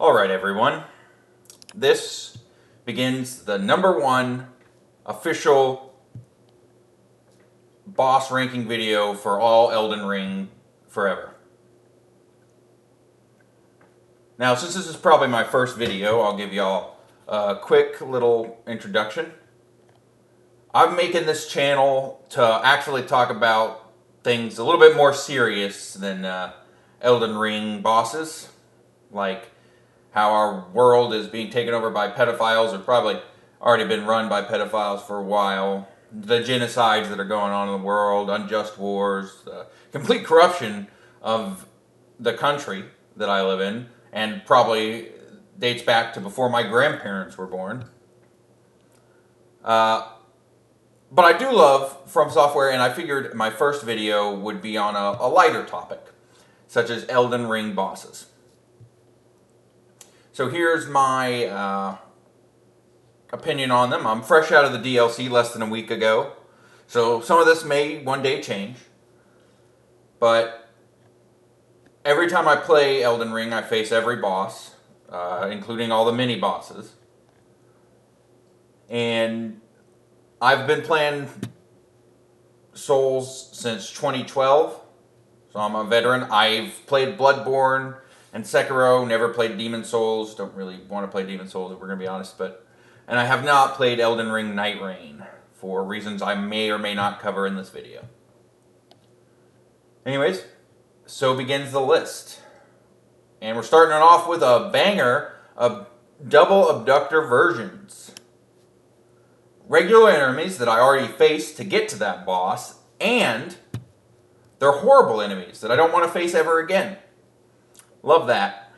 Alright everyone, this begins the #1 official boss ranking video for all Elden Ring forever. Now since this is probably my first video, I'll give y'all a quick little introduction. I'm making this channel to actually talk about things a little bit more serious than Elden Ring Bosses, like how our world is being taken over by pedophiles, or probably already been run by pedophiles for a while, the genocides that are going on in the world, unjust wars, the complete corruption of the country that I live in, and probably dates back to before my grandparents were born. But I do love From Software, and I figured my first video would be on a lighter topic, such as Elden Ring Bosses. So here's my opinion on them. I'm fresh out of the DLC less than a week ago, so some of this may one day change. But every time I play Elden Ring, I face every boss, including all the mini-bosses. And I've been playing Souls since 2012, so I'm a veteran. I've played Bloodborne and Sekiro, never played Demon Souls. Don't really want to play Demon Souls, if we're going to be honest. And I have not played Elden Ring Night Reign, for reasons I may or may not cover in this video. Anyways, so begins the list. And we're starting it off with a banger of double abductor versions. Regular enemies that I already faced to get to that boss, and they're horrible enemies that I don't want to face ever again. Love that.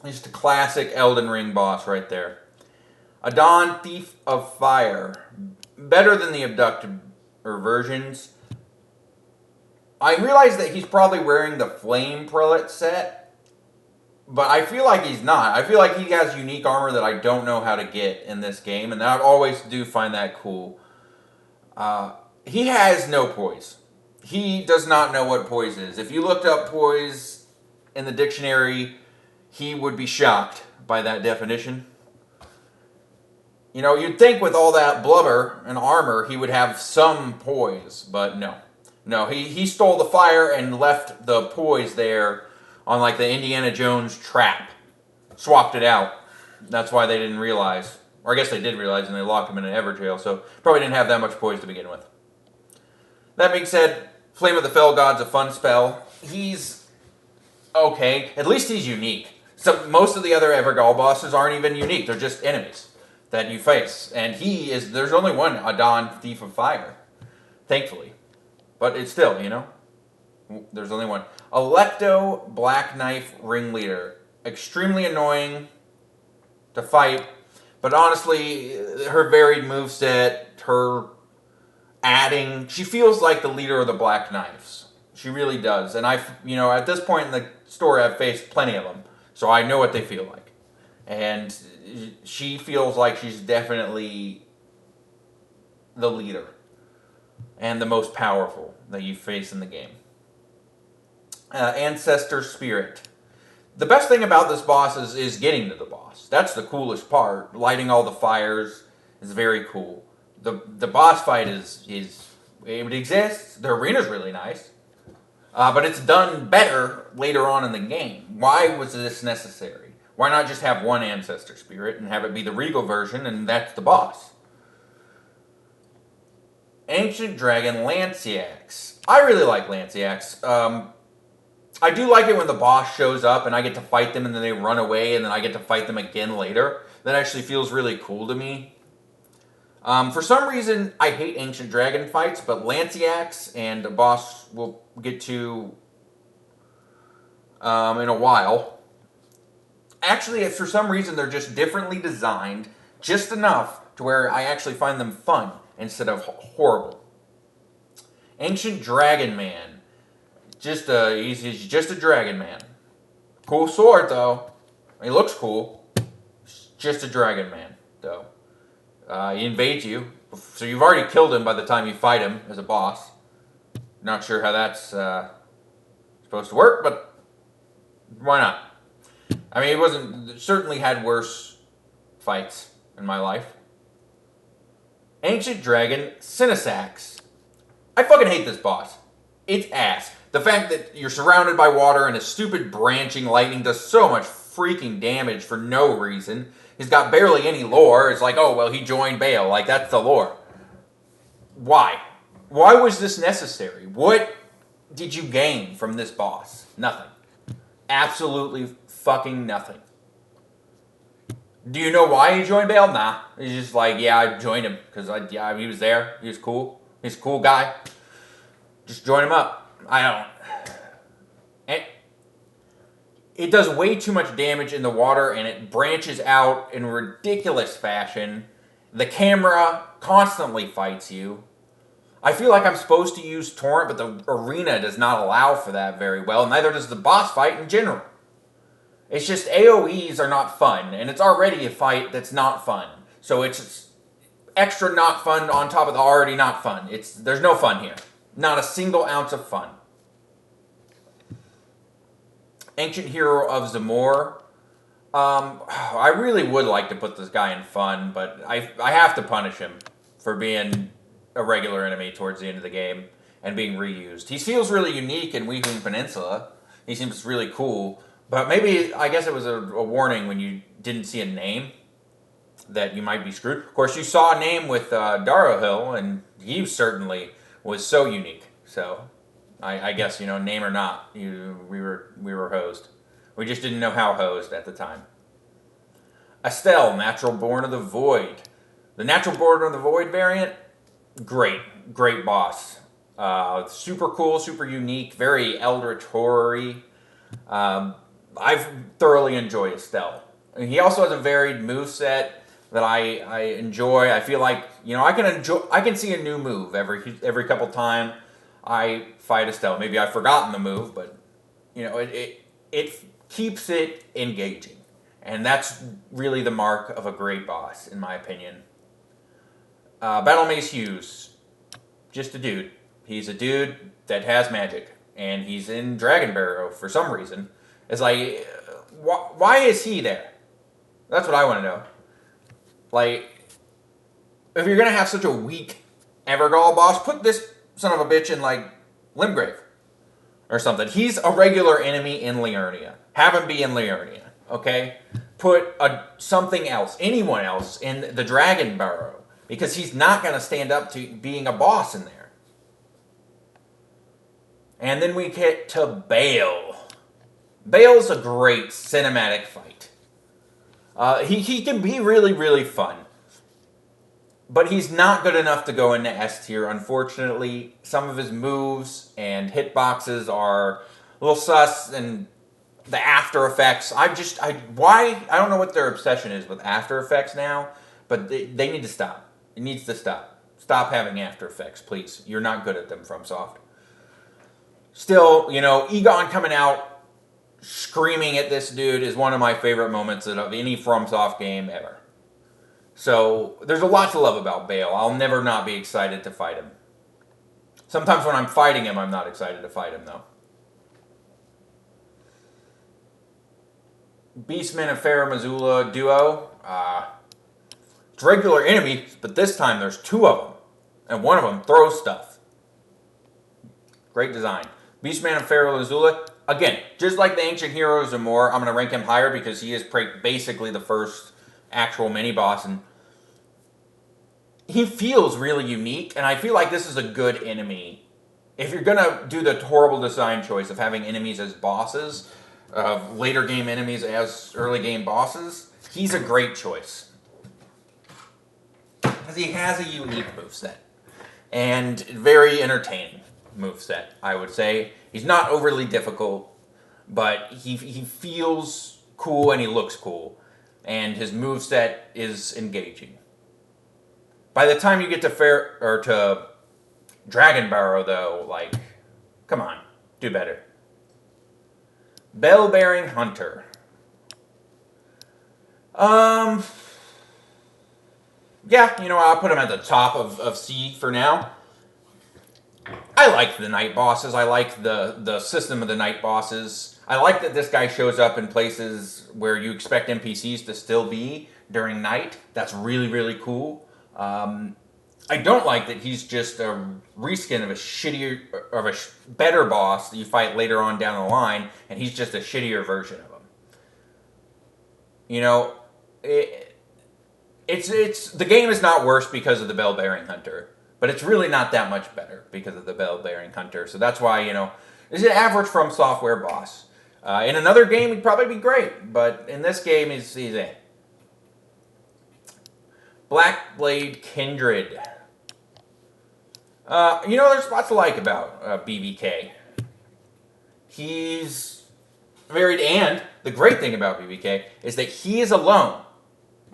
Just a classic Elden Ring boss right there. Adon, Thief of Fire. Better than the abductor versions. I realize that he's probably wearing the Flame Prelate set, but I feel like he's not. I feel like he has unique armor that I don't know how to get in this game, and I always do find that cool. He has no poise. He does not know what poise is. If you looked up poise in the dictionary, he would be shocked by that definition. You know, you'd think with all that blubber and armor, he would have some poise, but no. No, he stole the fire and left the poise there on like the Indiana Jones trap. Swapped it out. That's why they didn't realize. Or I guess they did realize and they locked him in an Everjail, so probably didn't have that much poise to begin with. That being said, Flame of the Fell God's a fun spell. He's okay. At least he's unique. So most of the other Evergaol bosses aren't even unique. They're just enemies that you face. And there's only one Adon, Thief of Fire. Thankfully. But it's still, you know, there's only one. Alecto, Black Knife Ringleader. Extremely annoying to fight. But honestly, her varied moveset, her adding, she feels like the leader of the Black Knives. She really does. And at this point in the story, I've faced plenty of them. So I know what they feel like. And she feels like she's definitely the leader. And the most powerful that you face in the game. Ancestor Spirit. The best thing about this boss is getting to the boss. That's the coolest part. Lighting all the fires is very cool. The boss fight it exists. The arena's really nice. But it's done better later on in the game. Why was this necessary? Why not just have one Ancestor Spirit and have it be the Regal version and that's the boss? Ancient Dragon Lanciax. I really like Lanciax. I do like it when the boss shows up and I get to fight them and then they run away and then I get to fight them again later. That actually feels really cool to me. For some reason, I hate Ancient Dragon fights, but Lanciax and a boss we'll get to in a while. Actually, for some reason, they're just differently designed, just enough to where I actually find them fun instead of horrible. Ancient Dragon Man. He's just a dragon man. Cool sword, though. He looks cool. He's just a dragon man, though. He invades you, so you've already killed him by the time you fight him as a boss. Not sure how that's supposed to work, but why not? I mean, it wasn't, certainly had worse fights in my life. Ancient Dragon Cinesax. I fucking hate this boss. It's ass. The fact that you're surrounded by water and a stupid branching lightning does so much freaking damage for no reason. He's got barely any lore. It's like, oh, well, he joined Baal. Like, that's the lore. Why? Why was this necessary? What did you gain from this boss? Nothing. Absolutely fucking nothing. Do you know why he joined Baal? Nah. He's just like, yeah, I joined him because he was there. He was cool. He's a cool guy. Just join him up. I don't. It does way too much damage in the water, and it branches out in ridiculous fashion. The camera constantly fights you. I feel like I'm supposed to use Torrent, but the arena does not allow for that very well. Neither does the boss fight in general. It's just AoEs are not fun, and it's already a fight that's not fun. So it's extra not fun on top of the already not fun. There's no fun here. Not a single ounce of fun. Ancient Hero of Zamor. I really would like to put this guy in fun, but I have to punish him for being a regular enemy towards the end of the game and being reused. He feels really unique in Weeping Peninsula. He seems really cool, but maybe, I guess it was a warning when you didn't see a name that you might be screwed. Of course, you saw a name with Darohil, and he certainly was so unique. So I guess, name or not, we were hosed. We just didn't know how hosed at the time. Estelle, Natural Born of the Void. The Natural Born of the Void variant, great boss. Super cool, super unique, very Eldritch horror-y. I've thoroughly enjoyed Estelle. He also has a varied moveset that I enjoy. I feel like, I can see a new move every couple times I fight Estelle. Maybe I've forgotten the move, but it keeps it engaging. And that's really the mark of a great boss, in my opinion. Battle Mace Hughes, just a dude. He's a dude that has magic, and he's in Dragon Barrow for some reason. It's like, why is he there? That's what I want to know. Like, if you're gonna have such a weak Evergaol boss, put this son of a bitch in, like, Limgrave or something. He's a regular enemy in Liurnia. Have him be in Liurnia, okay? Put something else, anyone else, in the Dragon Barrow, because he's not going to stand up to being a boss in there. And then we get to Baal. Baal's a great cinematic fight. He can be really, really fun. But he's not good enough to go into S tier, unfortunately. Some of his moves and hitboxes are a little sus, and the After Effects. I don't know what their obsession is with After Effects now, but they need to stop. It needs to stop. Stop having After Effects, please. You're not good at them, FromSoft. Still, Egon coming out screaming at this dude is one of my favorite moments of any FromSoft game ever. So, there's a lot to love about Baal. I'll never not be excited to fight him. Sometimes when I'm fighting him, I'm not excited to fight him, though. Beastman and Farah Missoula duo. It's regular enemies, but this time there's two of them. And one of them throws stuff. Great design. Beastman and Farah Missoula. Again, just like the Ancient Heroes and more, I'm going to rank him higher because he is basically the first actual mini-boss, and he feels really unique, and I feel like this is a good enemy. If you're going to do the horrible design choice of having enemies as bosses, later game enemies as early game bosses, he's a great choice. Because he has a unique moveset. And very entertaining moveset, I would say. He's not overly difficult, but he feels cool and he looks cool. And his moveset is engaging. By the time you get to Dragon Barrow, though, like, come on, do better. Bell-bearing Hunter. Yeah, I'll put him at the top of C for now. I like the night bosses. I like the system of the night bosses. I like that this guy shows up in places where you expect NPCs to still be during night. That's really, really cool. I don't like that he's just a reskin of a shittier, of a better boss that you fight later on down the line, and he's just a shittier version of him. You know, it's the game is not worse because of the bell bearing hunter, but it's really not that much better because of the bell bearing hunter. So that's why it's an average From Software boss. In another game, he'd probably be great, but in this game, he's a Black Blade Kindred. There's lots to like about BBK. He's varied, and the great thing about BBK is that he is alone.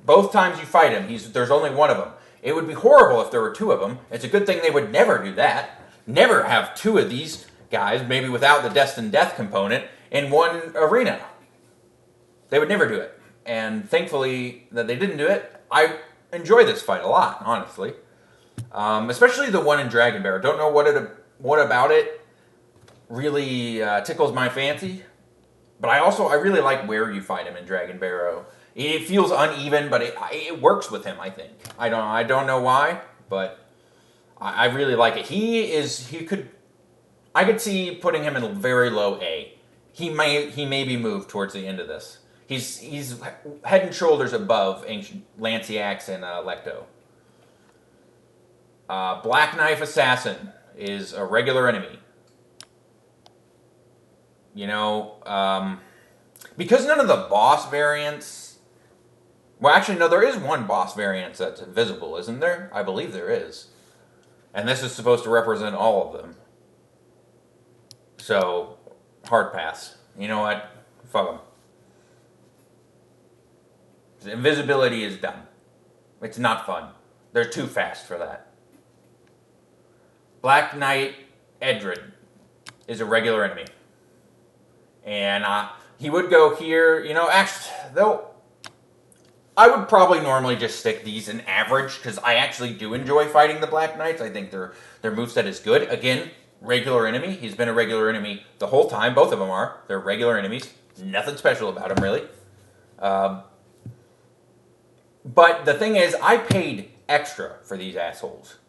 Both times you fight him, there's only one of them. It would be horrible if there were two of them. It's a good thing they would never do that. Never have two of these guys, maybe without the destined death component, in one arena. They would never do it. And thankfully that they didn't do it. I enjoy this fight a lot, honestly. Especially the one in Dragon Bear. Don't know what about it really tickles my fancy. But I really like where you fight him in Dragon Barrow. It feels uneven, but it works with him, I think. I don't know why, but I really like it. I could see putting him in a very low A. He may be moved towards the end of this. He's head and shoulders above Ancient Lanciax and Lecto. Black Knife Assassin is a regular enemy. Because none of the boss variants... Well, actually, no, there is one boss variant that's invisible, isn't there? I believe there is. And this is supposed to represent all of them. So, hard pass. You know what? Fuck them. Invisibility is dumb. It's not fun. They're too fast for that. Black Knight Edred is a regular enemy. And he would go here. Actually, though, I would probably normally just stick these in average because I actually do enjoy fighting the Black Knights. I think their moveset is good. Again, regular enemy. He's been a regular enemy the whole time. Both of them are. They're regular enemies. Nothing special about them, really. But the thing is, I paid extra for these assholes.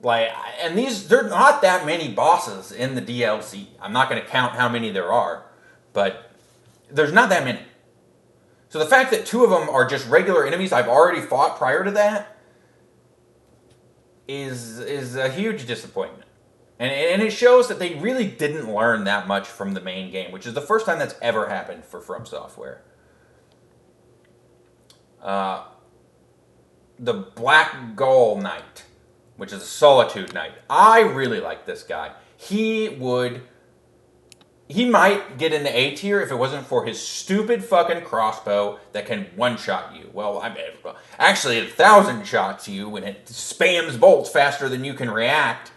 And there are not that many bosses in the DLC. I'm not going to count how many there are, but there's not that many. So the fact that two of them are just regular enemies I've already fought prior to that is a huge disappointment. And it shows that they really didn't learn that much from the main game, which is the first time that's ever happened for From Software. The Black Gull Knight, which is a Solitude Knight. I really like this guy. He might get into A tier if it wasn't for his stupid fucking crossbow that can one-shot you. Well, actually, it 1,000 shots you when it spams bolts faster than you can react.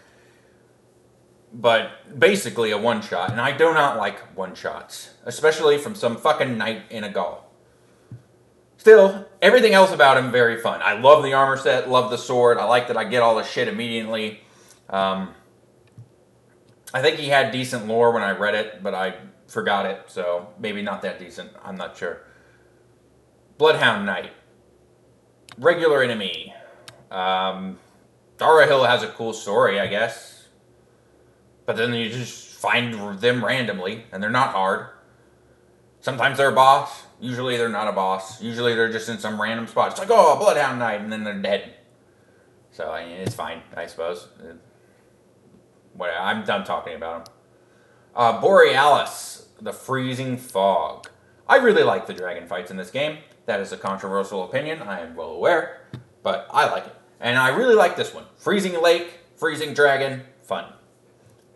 But basically a one-shot, and I do not like one-shots, especially from some fucking knight in a Gaul. Still, everything else about him very fun. I love the armor set, love the sword. I like that I get all the shit immediately. I think he had decent lore when I read it, but I forgot it, so maybe not that decent. I'm not sure. Bloodhound Knight. Regular enemy. Dara Hill has a cool story, I guess. But then you just find them randomly, and they're not hard. Sometimes they're a boss. Usually they're not a boss. Usually they're just in some random spot. It's like, oh, Bloodhound Knight, and then they're dead. So, it's fine, I suppose. I'm done talking about him. Borealis, the Freezing Fog. I really like the dragon fights in this game. That is a controversial opinion, I am well aware. But I like it. And I really like this one. Freezing Lake, Freezing Dragon, fun.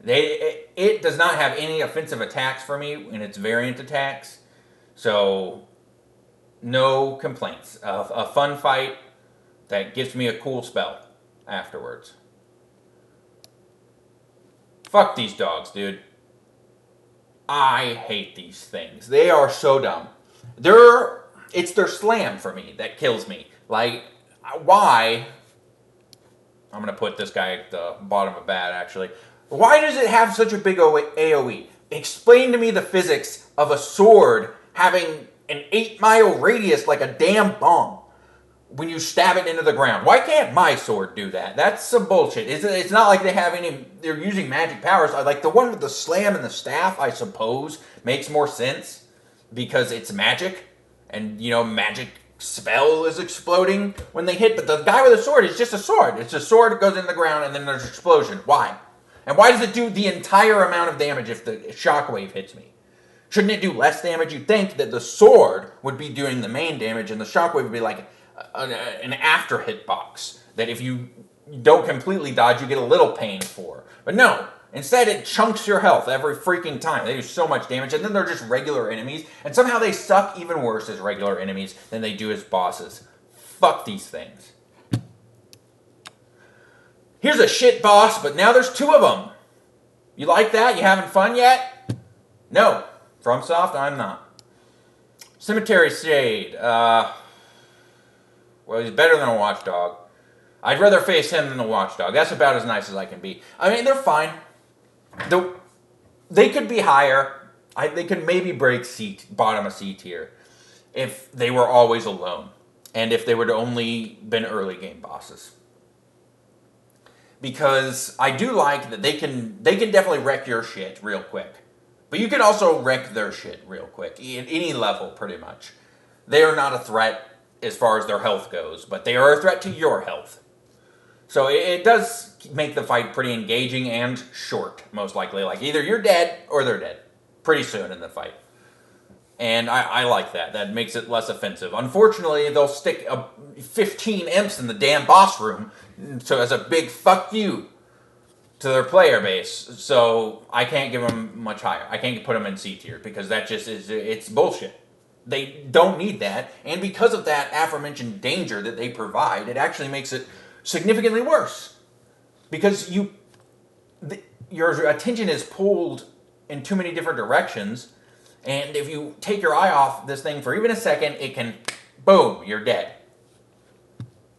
It does not have any offensive attacks for me in its variant attacks. So, no complaints. A fun fight that gives me a cool spell afterwards. Fuck these dogs, dude. I hate these things. They are so dumb. It's their slam for me that kills me. Like, why? I'm going to put this guy at the bottom of bad, actually. Why does it have such a big AoE? Explain to me the physics of a sword having an 8-mile radius like a damn bomb when you stab it into the ground. Why can't my sword do that? That's some bullshit. It's not like they're using magic powers. Like the one with the slam and the staff, I suppose, makes more sense because it's magic. And, magic spell is exploding when they hit. But the guy with the sword is just a sword. It's a sword that goes in the ground and then there's an explosion. Why? And why does it do the entire amount of damage if the shockwave hits me? Shouldn't it do less damage? You'd think that the sword would be doing the main damage and the shockwave would be like an after hitbox that if you don't completely dodge, you get a little pain for. But no, instead it chunks your health every freaking time. They do so much damage, and then they're just regular enemies, and somehow they suck even worse as regular enemies than they do as bosses. Fuck these things. Here's a shit boss, but now there's 2 of them. You like that? You having fun yet? No. FromSoft, I'm not. Cemetery Shade. Well, he's better than a Watchdog. I'd rather face him than a Watchdog. That's about as nice as I can be. I mean, they're fine. They could be higher. They could maybe break bottom of C tier if they were always alone. And if they would only been early game bosses. Because I do like that they can definitely wreck your shit real quick. But you can also wreck their shit real quick. At any level, pretty much. They are not a threat as far as their health goes. But they are a threat to your health. So it does make the fight pretty engaging and short, most likely. Like either you're dead or they're dead. Pretty soon in the fight. And I like that. That makes it less offensive. Unfortunately, they'll stick 15 imps in the damn boss room. So as a big fuck you to their player base. So I can't give them much higher. I can't put them in C tier because that just it's bullshit. They don't need that. And because of that aforementioned danger that they provide, it actually makes it significantly worse. Because your attention is pulled in too many different directions. And if you take your eye off this thing for even a second, it can, boom, you're dead.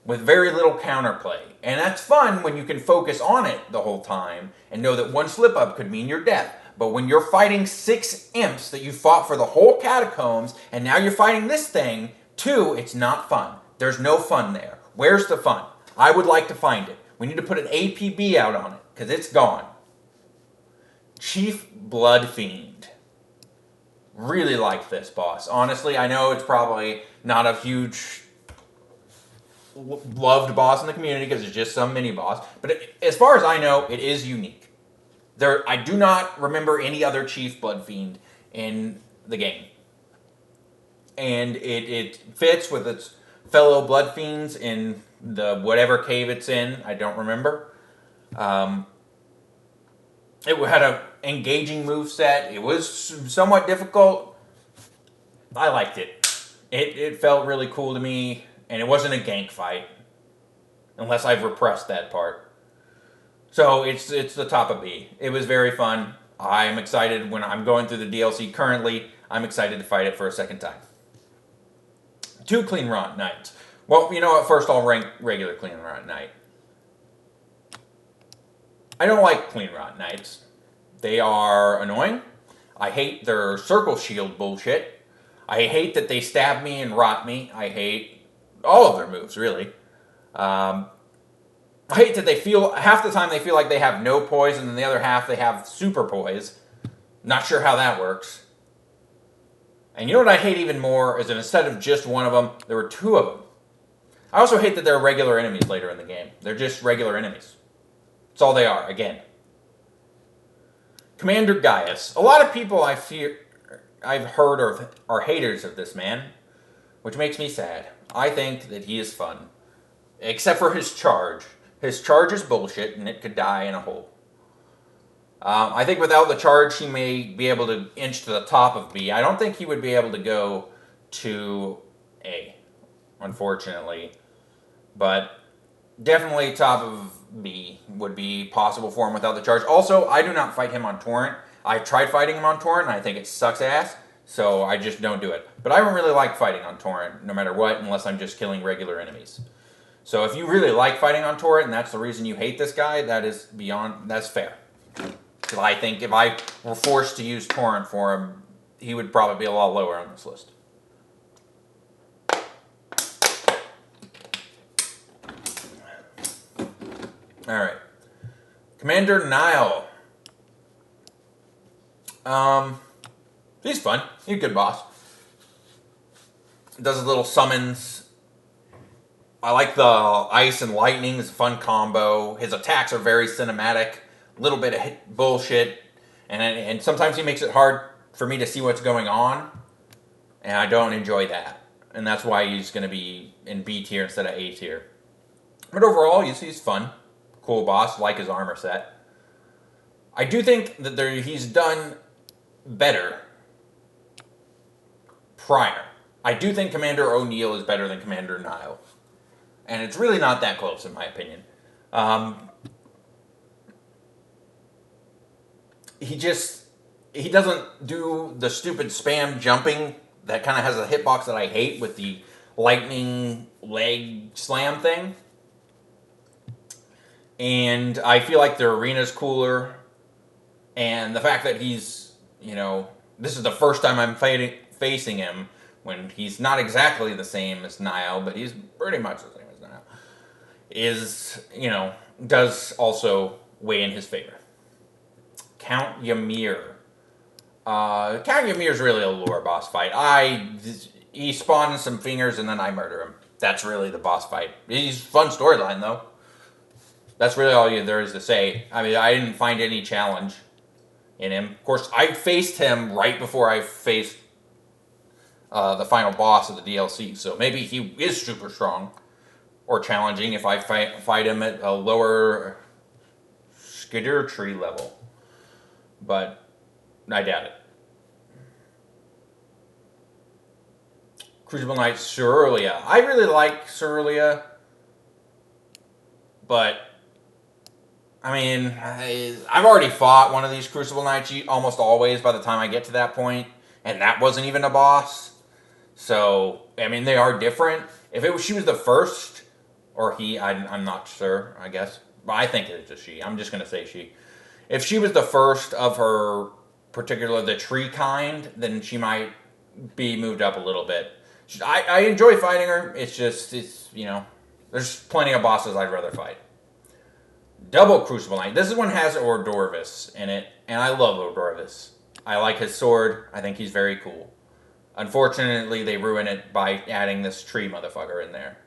With very little counterplay. And that's fun when you can focus on it the whole time and know that one slip up could mean your death. But when you're fighting 6 imps that you fought for the whole catacombs, and now you're fighting this thing, too, it's not fun. There's no fun there. Where's the fun? I would like to find it. We need to put an APB out on it, because it's gone. Chief Bloodfiend. Really like this boss. Honestly, I know it's probably not a huge loved boss in the community because it's just some mini boss. But as far as I know, it is unique. I do not remember any other Chief Bloodfiend in the game. And it fits with its fellow Bloodfiends in the whatever cave it's in. I don't remember. It had an engaging moveset. It was somewhat difficult. I liked it. It felt really cool to me, and it wasn't a gank fight. Unless I've repressed that part. So it's the top of B. It was very fun. I'm excited when I'm going through the DLC currently. I'm excited to fight it for a second time. 2 Clean Rot Knights. Well, you know what? First I'll rank regular Clean Rot Knight. I don't like Clean Rot Knights. They are annoying. I hate their circle shield bullshit. I hate that they stab me and rot me. I hate all of their moves, really. I hate that half the time they feel like they have no poise, and then the other half they have super poise. Not sure how that works. And you know what I hate even more is that instead of just one of them, there were 2 of them. I also hate that they're regular enemies later in the game. They're just regular enemies. That's all they are, again. Commander Gaius. A lot of people I've heard are haters of this man, which makes me sad. I think that he is fun. Except for his charge. His charge is bullshit, and it could die in a hole. I think without the charge, he may be able to inch to the top of B. I don't think he would be able to go to A, unfortunately. But definitely top of B would be possible for him without the charge. Also, I do not fight him on Torrent. I tried fighting him on Torrent, and I think it sucks ass, so I just don't do it. But I don't really like fighting on Torrent, no matter what, unless I'm just killing regular enemies. So if you really like fighting on Torrent and that's the reason you hate this guy, that's fair. Because I think if I were forced to use Torrent for him, he would probably be a lot lower on this list. Alright. Commander Nile. He's fun. He's a good boss. Does his little summons. I like the ice and lightning. It's a fun combo. His attacks are very cinematic. A little bit of bullshit. And sometimes he makes it hard for me to see what's going on. And I don't enjoy that. And that's why he's going to be in B tier instead of A tier. But overall, he's fun. Cool boss. Like his armor set. I do think that he's done better prior. I do think Commander O'Neill is better than Commander Nile. And it's really not that close, in my opinion. He doesn't do the stupid spam jumping that kind of has a hitbox that I hate with the lightning leg slam thing. And I feel like their arena's cooler. And the fact that he's, this is the first time I'm facing him when he's not exactly the same as Nile, but he's pretty much the same as Nile, does also weigh in his favor. Count Ymir. Count Ymir is really a lore boss fight. He spawns some fingers and then I murder him. That's really the boss fight. He's fun storyline though. That's really all there is to say. I mean, I didn't find any challenge in him. Of course, I faced him right before I faced the final boss of the DLC, so maybe he is super strong or challenging if I fight him at a lower Skidder tree level. But I doubt it. Crucible Knight Cerulia. I really like Cerulia, but I mean, I've already fought one of these Crucible Knights almost always by the time I get to that point, and that wasn't even a boss. So, I mean, they are different. If she was the first, or he, I'm not sure, I guess. But I think it's a she. I'm just going to say she. If she was the first of her particular, the tree kind, then she might be moved up a little bit. I enjoy fighting her. It's there's plenty of bosses I'd rather fight. Double Crucible Knight. This one has Ordorvis in it, and I love Ordorvis. I like his sword. I think he's very cool. Unfortunately, they ruin it by adding this tree motherfucker in there.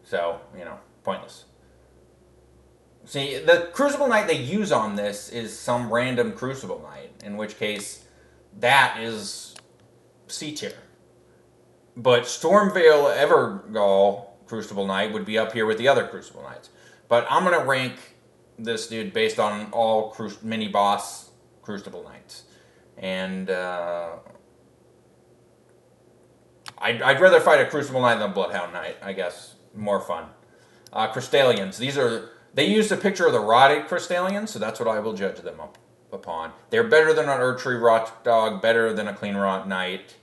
So, pointless. See, the Crucible Knight they use on this is some random Crucible Knight, in which case that is C tier. But Stormveil Evergall Crucible Knight would be up here with the other Crucible Knights. But I'm going to rank this dude based on all mini-boss Crucible Knights. And I'd rather fight a Crucible Knight than a Bloodhound Knight, I guess. More fun. Crystallians. They used a picture of the rotted Crystallians, so that's what I will judge them upon. They're better than an Erdtree Rot Dog, better than a Clean Rot Knight.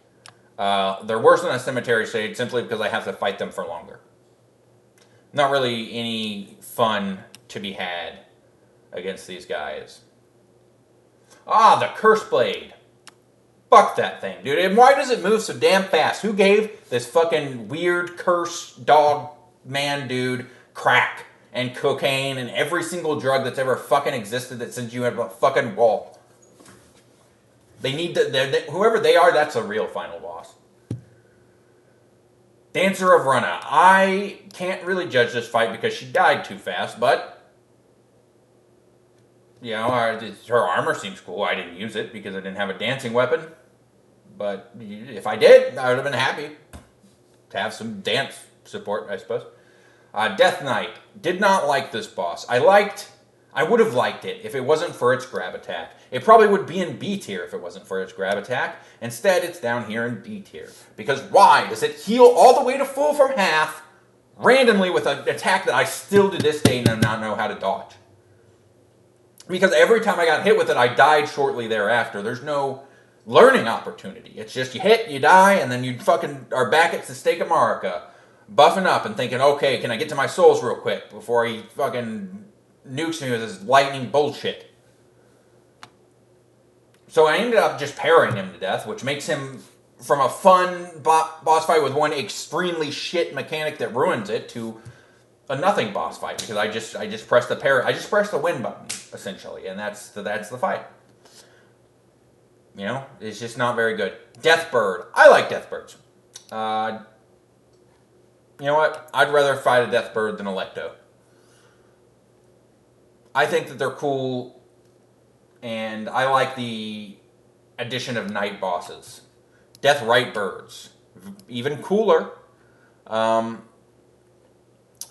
They're worse than a Cemetery Sage simply because I have to fight them for longer. Not really any fun to be had against these guys. The Curse Blade. Fuck that thing, dude. And why does it move so damn fast? Who gave this fucking weird curse dog man dude crack and cocaine and every single drug that's ever fucking existed that sends you at a fucking wall? They need whoever they are, that's a real final boss. Dancer of Runna. I can't really judge this fight because she died too fast, but her armor seems cool. I didn't use it because I didn't have a dancing weapon. But if I did, I would have been happy to have some dance support, I suppose. Death Knight. Did not like this boss. I would have liked it if it wasn't for its grab attack. It probably would be in B tier if it wasn't for its grab attack. Instead, it's down here in D tier. Because why does it heal all the way to full from half randomly with an attack that I still to this day do not know how to dodge? Because every time I got hit with it, I died shortly thereafter. There's no learning opportunity. It's just you hit, you die, and then you fucking are back at the Stake of Marika. buffing up and thinking, okay, can I get to my souls real quick before he fucking nukes me with his lightning bullshit. So I ended up just parrying him to death, which makes him from a fun boss fight with one extremely shit mechanic that ruins it to a nothing boss fight, because I just press the parry, I just press the win button essentially, and that's the fight. You know, it's just not very good. Deathbird, I like Deathbirds. You know what? I'd rather fight a Deathbird than Electo. I think that they're cool, and I like the addition of night bosses. Deathrite birds, even cooler.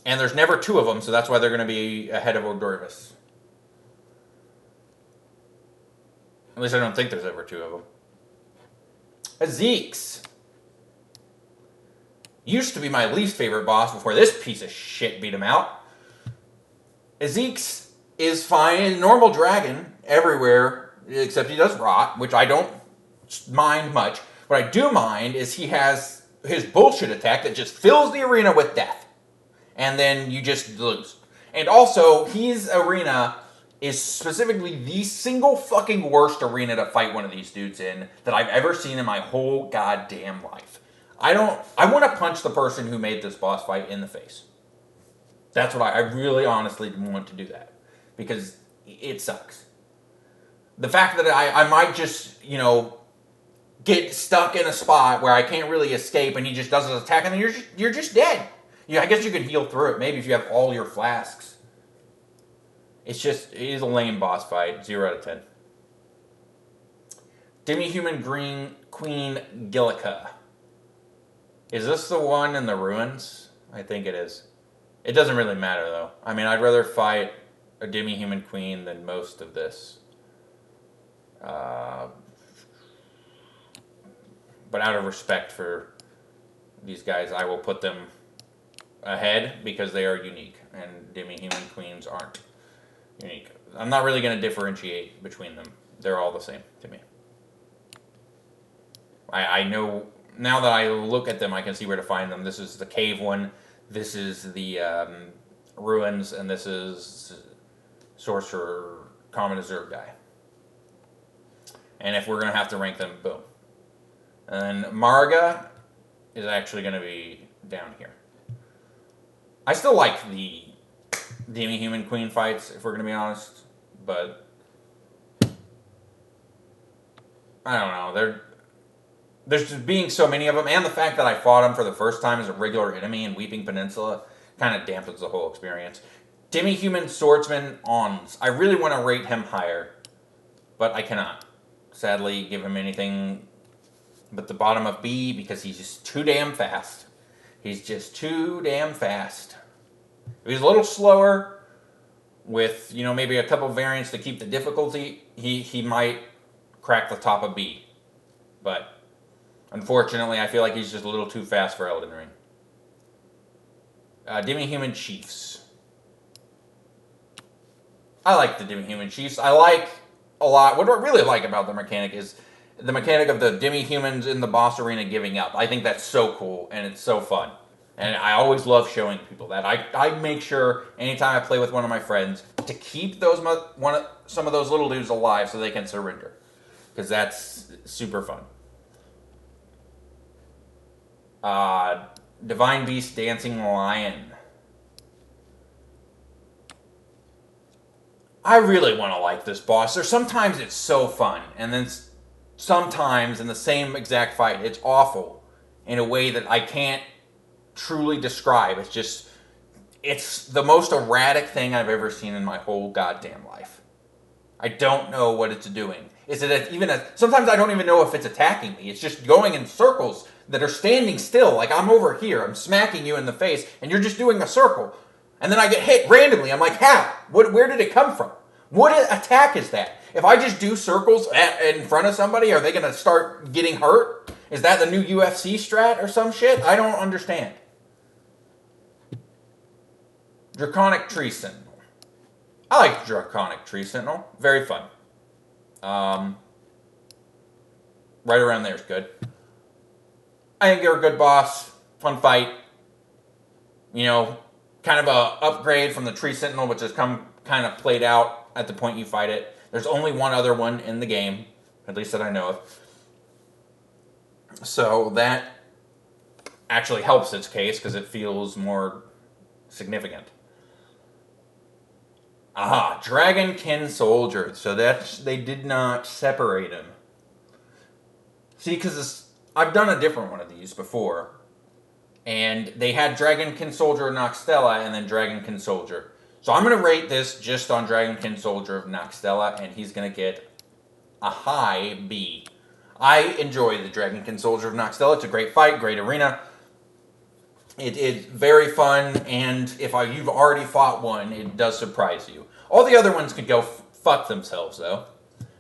And there's never two of them, so that's why they're going to be ahead of Odorvis. At least I don't think there's ever two of them. Azeeks. Used to be my least favorite boss before this piece of shit beat him out. Azeeks is fine. Normal dragon everywhere, except he does rot, which I don't mind much. What I do mind is he has his bullshit attack that just fills the arena with death. And then you just lose. And also, his arena is specifically the single fucking worst arena to fight one of these dudes in that I've ever seen in my whole goddamn life. I want to punch the person who made this boss fight in the face. That's what I really honestly want to do that. Because it sucks. The fact that I might just, get stuck in a spot where I can't really escape and he just does his attack and then you're just dead. Yeah, I guess you could heal through it, maybe if you have all your flasks. It is a lame boss fight, 0 out of 10. Demi-Human Green Queen Gillica. Is this the one in the ruins? I think it is. It doesn't really matter, though. I mean, I'd rather fight a Demi-Human Queen than most of this. But out of respect for these guys, I will put them ahead because they are unique, and Demi-Human Queens aren't unique. I'm not really going to differentiate between them. They're all the same to me. I know, now that I look at them, I can see where to find them. This is the cave one, this is the ruins, and this is Sorcerer, Common Azure guy. And if we're going to have to rank them, boom. And then Marga is actually going to be down here. I still like the Demi-Human Queen fights, if we're going to be honest, but I don't know. There's just being so many of them, and the fact that I fought him for the first time as a regular enemy in Weeping Peninsula kind of dampens the whole experience. Demi-Human Swordsman Ons. I really want to rate him higher, but I cannot, sadly, give him anything but the bottom of B because he's just too damn fast. He's just too damn fast. If he's a little slower, with maybe a couple variants to keep the difficulty, he might crack the top of B. But unfortunately, I feel like he's just a little too fast for Elden Ring. Demi-Human Chiefs. I like the Demi-Human Chiefs. I like a lot. What I really like about the mechanic is the mechanic of the Demi-Humans in the boss arena giving up. I think that's so cool, and it's so fun. And I always love showing people that. I make sure anytime I play with one of my friends to keep some of those little dudes alive so they can surrender. Because that's super fun. Divine Beast Dancing Lion. I really want to like this boss. Sometimes it's so fun, and then sometimes in the same exact fight, it's awful in a way that I can't truly describe. It's the most erratic thing I've ever seen in my whole goddamn life. I don't know what it's doing. Sometimes I don't even know if it's attacking me. It's just going in circles that are standing still. Like I'm over here, I'm smacking you in the face, and you're just doing a circle. And then I get hit randomly. I'm like, how? Where did it come from? What attack is that? If I just do circles in front of somebody, are they going to start getting hurt? Is that the new UFC strat or some shit? I don't understand. Draconic Tree Sentinel. I like Draconic Tree Sentinel. Very fun. Right around there is good. I think they're a good boss. Fun fight. you know, kind of a upgrade from the Tree Sentinel, which has come kind of played out at the point you fight it. There's only one other one in the game, at least that I know of. So that actually helps its case because it feels more significant. Aha, Dragonkin Soldier. So they did not separate him. See, because I've done a different one of these before. And they had Dragonkin Soldier of Noxtella and then Dragonkin Soldier. So I'm going to rate this just on Dragonkin Soldier of Noxtella, and he's going to get a high B. I enjoy the Dragonkin Soldier of Noxtella. It's a great fight, great arena. It is very fun, and if you've already fought one, it does surprise you. All the other ones could go fuck themselves, though.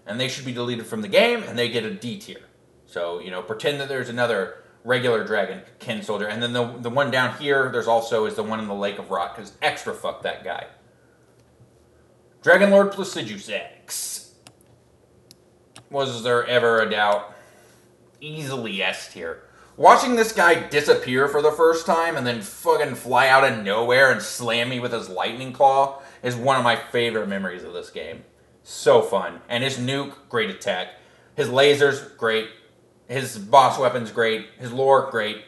And they should be deleted from the game, and they get a D tier. So, pretend that there's another regular Dragonkin Soldier. And then the one down here, there's also is the one in the Lake of Rock, because extra fuck that guy. Dragon Lord Placidus X. Was there ever a doubt? Easily S tier. Watching this guy disappear for the first time and then fucking fly out of nowhere and slam me with his lightning claw is one of my favorite memories of this game. So fun. And his nuke, great attack. His lasers, great. His boss weapons, great. His lore, great.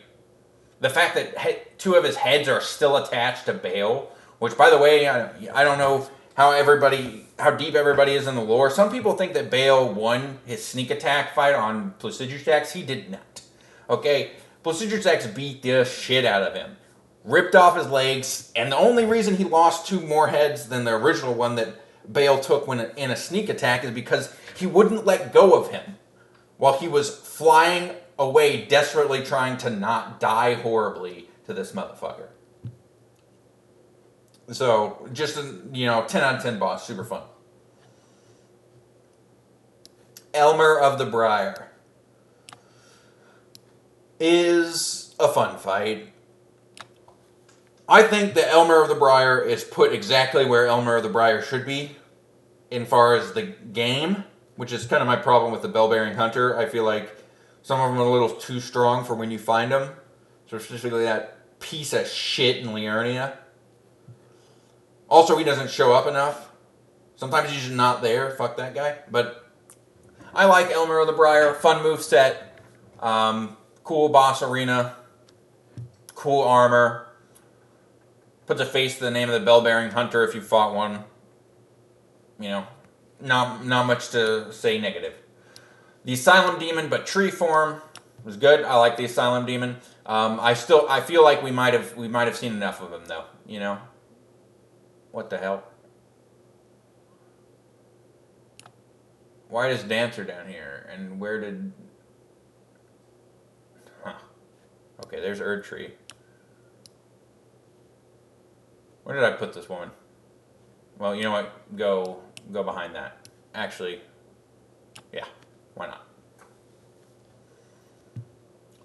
The fact that two of his heads are still attached to Bale, which, by the way, I don't know how deep everybody is in the lore. Some people think that Bale won his sneak attack fight on Placidus X. He did not. Okay, Placidus X beat the shit out of him. Ripped off his legs, and the only reason he lost 2 more heads than the original one that Bale took when in a sneak attack is because he wouldn't let go of him while he was flying away, desperately trying to not die horribly to this motherfucker. So, just a 10 out of 10 boss, super fun. Elmer of the Briar is a fun fight. I think the Elmer of the Briar is put exactly where Elmer of the Briar should be in far as the game, which is kind of my problem with the Bell-Bearing Hunter. I feel like some of them are a little too strong for when you find them. So specifically that piece of shit in Liurnia. Also, he doesn't show up enough. Sometimes he's just not there. Fuck that guy. But I like Elmer of the Briar. Fun moveset. Cool boss arena. Cool armor. Puts a face to the name of the Bell-Bearing Hunter if you fought one. Not much to say negative. The Asylum Demon, but tree form, was good. I like the Asylum Demon. I feel like we might have seen enough of him though. What the hell? Why is Dancer down here? And where did? Huh. Okay, there's Erdtree. Where did I put this woman? Well, you know what? Go behind that. Actually, yeah, why not?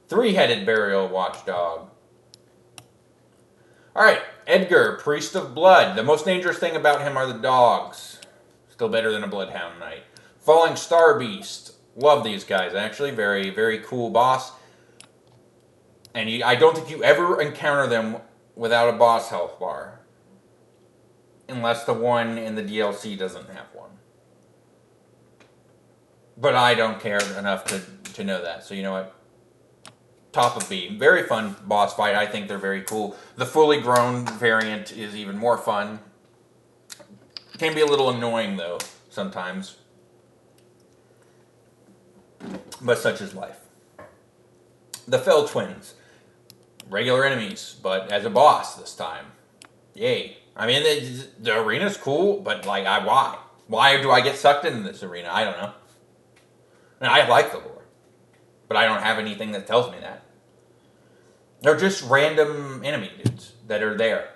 3-headed burial watchdog. Alright, Edgar, Priest of Blood. The most dangerous thing about him are the dogs. Still better than a Bloodhound Knight. Falling Star Beast. Love these guys, actually. Very, very cool boss. And I don't think you ever encounter them without a boss health bar. Unless the one in the DLC doesn't have one. But I don't care enough to know that. So you know what? Top of B. Very fun boss fight. I think they're very cool. The fully grown variant is even more fun. Can be a little annoying, though, sometimes. But such is life. The Fell Twins. Regular enemies, but as a boss this time. Yay. I mean, the arena's cool, but, like, why? Why do I get sucked into this arena? I don't know. And I like the lore. But I don't have anything that tells me that. They're just random enemy dudes that are there.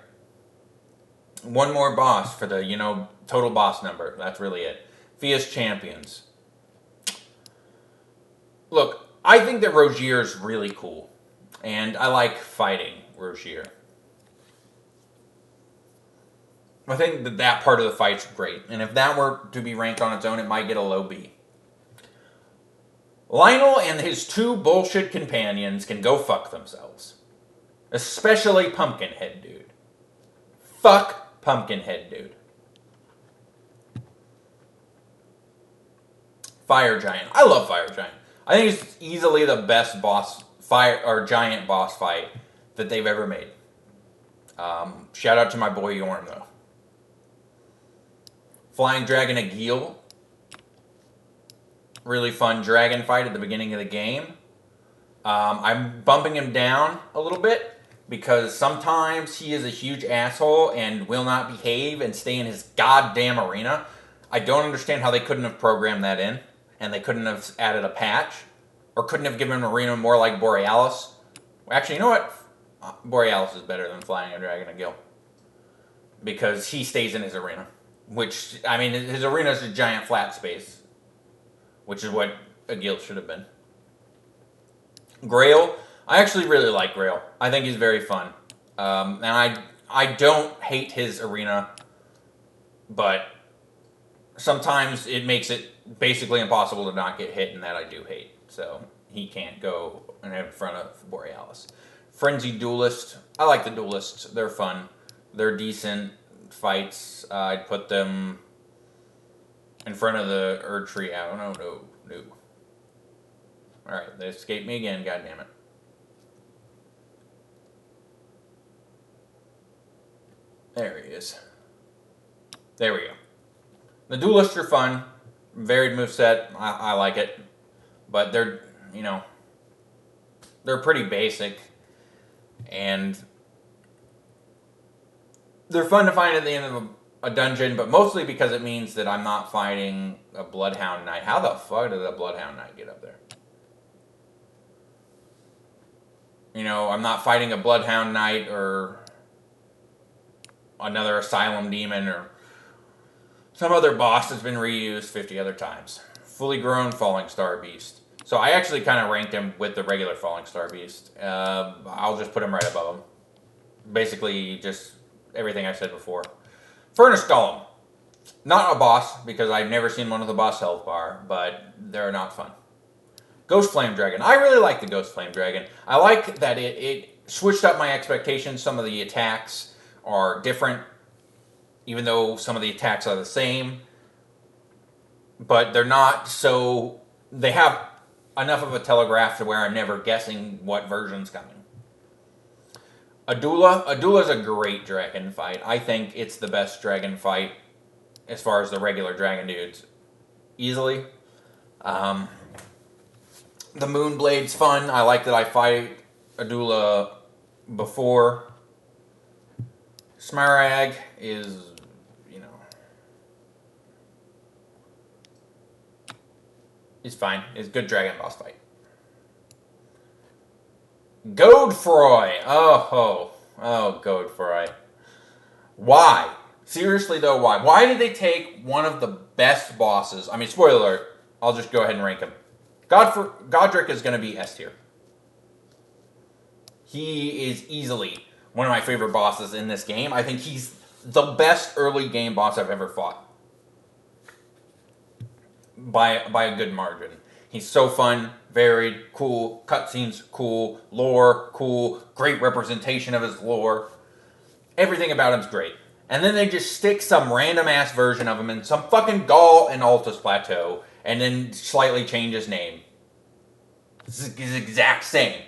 One more boss for the, total boss number. That's really it. Fia's Champions. Look, I think that Rogier's really cool. And I like fighting Rogier. I think that part of the fight's great. And if that were to be ranked on its own, it might get a low B. Lionel and his 2 bullshit companions can go fuck themselves. Especially Pumpkinhead Dude. Fuck Pumpkinhead Dude. Fire Giant. I love Fire Giant. I think it's easily the best giant boss fight that they've ever made. Shout out to my boy Yorm though. Flying Dragon Agil. Really fun dragon fight at the beginning of the game. I'm bumping him down a little bit because sometimes he is a huge asshole and will not behave and stay in his goddamn arena. I don't understand how they couldn't have programmed that in, and they couldn't have added a patch, or couldn't have given an arena more like Borealis. Actually, you know what? Borealis is better than Flying a Dragon Agil because he stays in his arena. Which, I mean, his arena is a giant flat space, which is what Agil should have been. Grail, I actually really like Grail. I think he's very fun. And I don't hate his arena, but sometimes it makes it basically impossible to not get hit, and that I do hate. So he can't go in front of Borealis. Frenzied Duelist, I like the Duelists. They're fun. They're decent fights. I'd put them in front of the Erdtree. No. Alright, they escaped me again, god damn it. There he is. There we go. The Duelists are fun. Varied moveset. I like it. But they're, they're pretty basic. And they're fun to find at the end of a dungeon, but mostly because it means that I'm not fighting a Bloodhound Knight. How the fuck did a Bloodhound Knight get up there? I'm not fighting a Bloodhound Knight or another Asylum Demon or some other boss that's been reused 50 other times. Fully grown Falling Star Beast. So I actually kind of ranked him with the regular Falling Star Beast. I'll just put him right above him. Basically, just everything I said before. Furnace Golem. Not a boss, because I've never seen one with a boss health bar, but they're not fun. Ghost Flame Dragon. I really like the Ghost Flame Dragon. I like that it switched up my expectations. Some of the attacks are different, even though some of the attacks are the same. But they're not so... They have enough of a telegraph to where I'm never guessing what version's coming. Adula's a great dragon fight. I think it's the best dragon fight as far as the regular dragon dudes. Easily. The Moonblade's fun. I like that I fight Adula before. Smarag is, is fine. It's a good dragon boss fight. Godefroy. Oh, Godefroy. Why? Seriously though, why? Why did they take one of the best bosses? I mean, spoiler alert. I'll just go ahead and rank him. Godric is going to be S tier. He is easily one of my favorite bosses in this game. I think he's the best early game boss I've ever fought. By a good margin. He's so fun, varied, cool, cutscenes cool, lore cool, great representation of his lore. Everything about him's great. And then they just stick some random ass version of him in some fucking Gaul and Altus Plateau, and then slightly change his name. It's the exact same.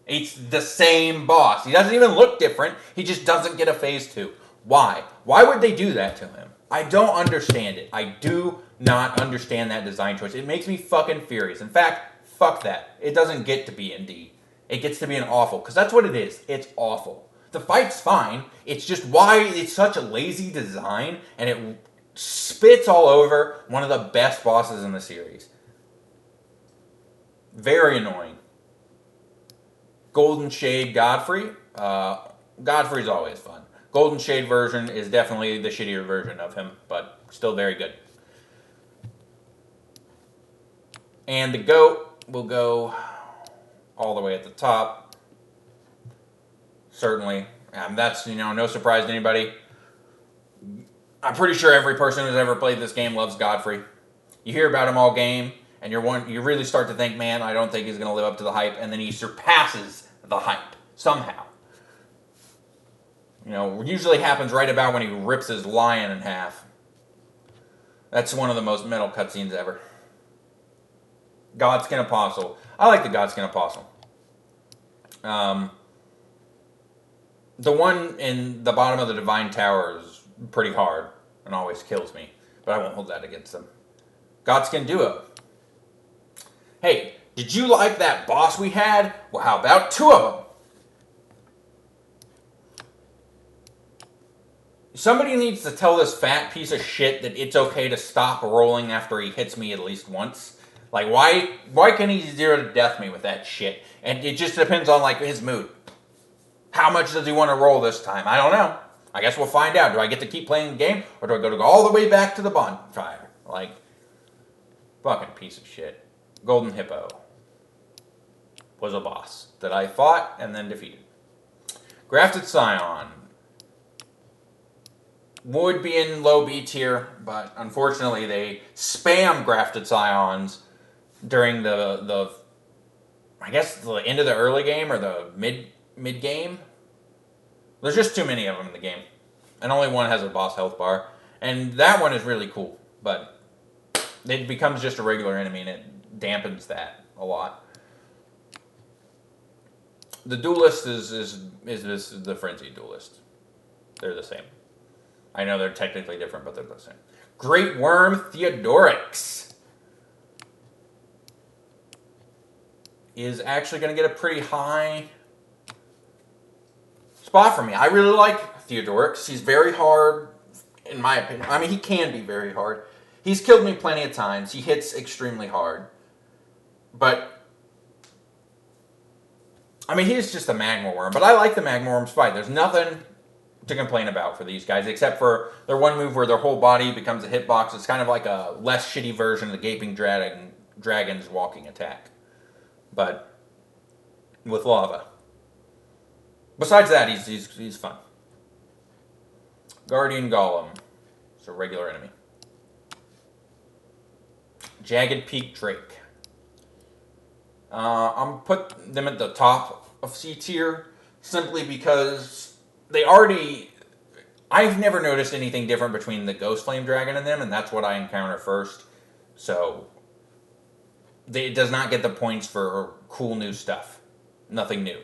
It's the same boss. He doesn't even look different. He just doesn't get a phase 2. Why? Why would they do that to him? I don't understand it. I do not understand that design choice. It makes me fucking furious. In fact, fuck that. It doesn't get to be ND. It gets to be an awful, because that's what it is. It's awful. The fight's fine. It's just why it's such a lazy design, and it spits all over one of the best bosses in the series. Very annoying. Golden Shade Godfrey. Godfrey's always fun. Golden Shade version is definitely the shittier version of him, but still very good. And the goat will go all the way at the top. Certainly. That's, no surprise to anybody. I'm pretty sure every person who's ever played this game loves Godfrey. You hear about him all game, and you really start to think, man, I don't think he's going to live up to the hype, and then he surpasses the hype somehow. You know, usually happens right about when he rips his lion in half. That's one of the most metal cutscenes ever. Godskin Apostle. I like the Godskin Apostle. The one in the bottom of the Divine Tower is pretty hard and always kills me, but I won't hold that against them. Godskin Duo. Hey, did you like that boss we had? Well, how about 2 of them? Somebody needs to tell this fat piece of shit that it's okay to stop rolling after he hits me at least once. Like, why can he 0 to death me with that shit? And it just depends on, like, his mood. How much does he want to roll this time? I don't know. I guess we'll find out. Do I get to keep playing the game, or do I go all the way back to the bonfire? Like, fucking piece of shit. Golden Hippo was a boss that I fought and then defeated. Grafted Scion would be in low B tier, but unfortunately they spam Grafted Scions during the I guess the end of the early game or the mid game. There's just too many of them in the game, and only one has a boss health bar, and that one is really cool, but it becomes just a regular enemy and it dampens that a lot. The Duelist is the Frenzy Duelist. They're the same. I know they're technically different, but they're the same. Great Worm Theodorix is actually going to get a pretty high spot for me. I really like Theodorix. He's very hard, in my opinion. I mean, he can be very hard. He's killed me plenty of times. He hits extremely hard. But I mean, he's just a Magma Worm, but I like the Magma Worm's fight. There's nothing to complain about for these guys, except for their one move where their whole body becomes a hitbox. It's kind of like a less shitty version of the Gaping Dragon's walking attack, but with lava. Besides that, he's fun. Guardian Golem. It's a regular enemy. Jagged Peak Drake. I'm put them at the top of C tier simply because they already... I've never noticed anything different between the Ghost Flame Dragon and them, and that's what I encounter first. So, it does not get the points for cool new stuff. Nothing new.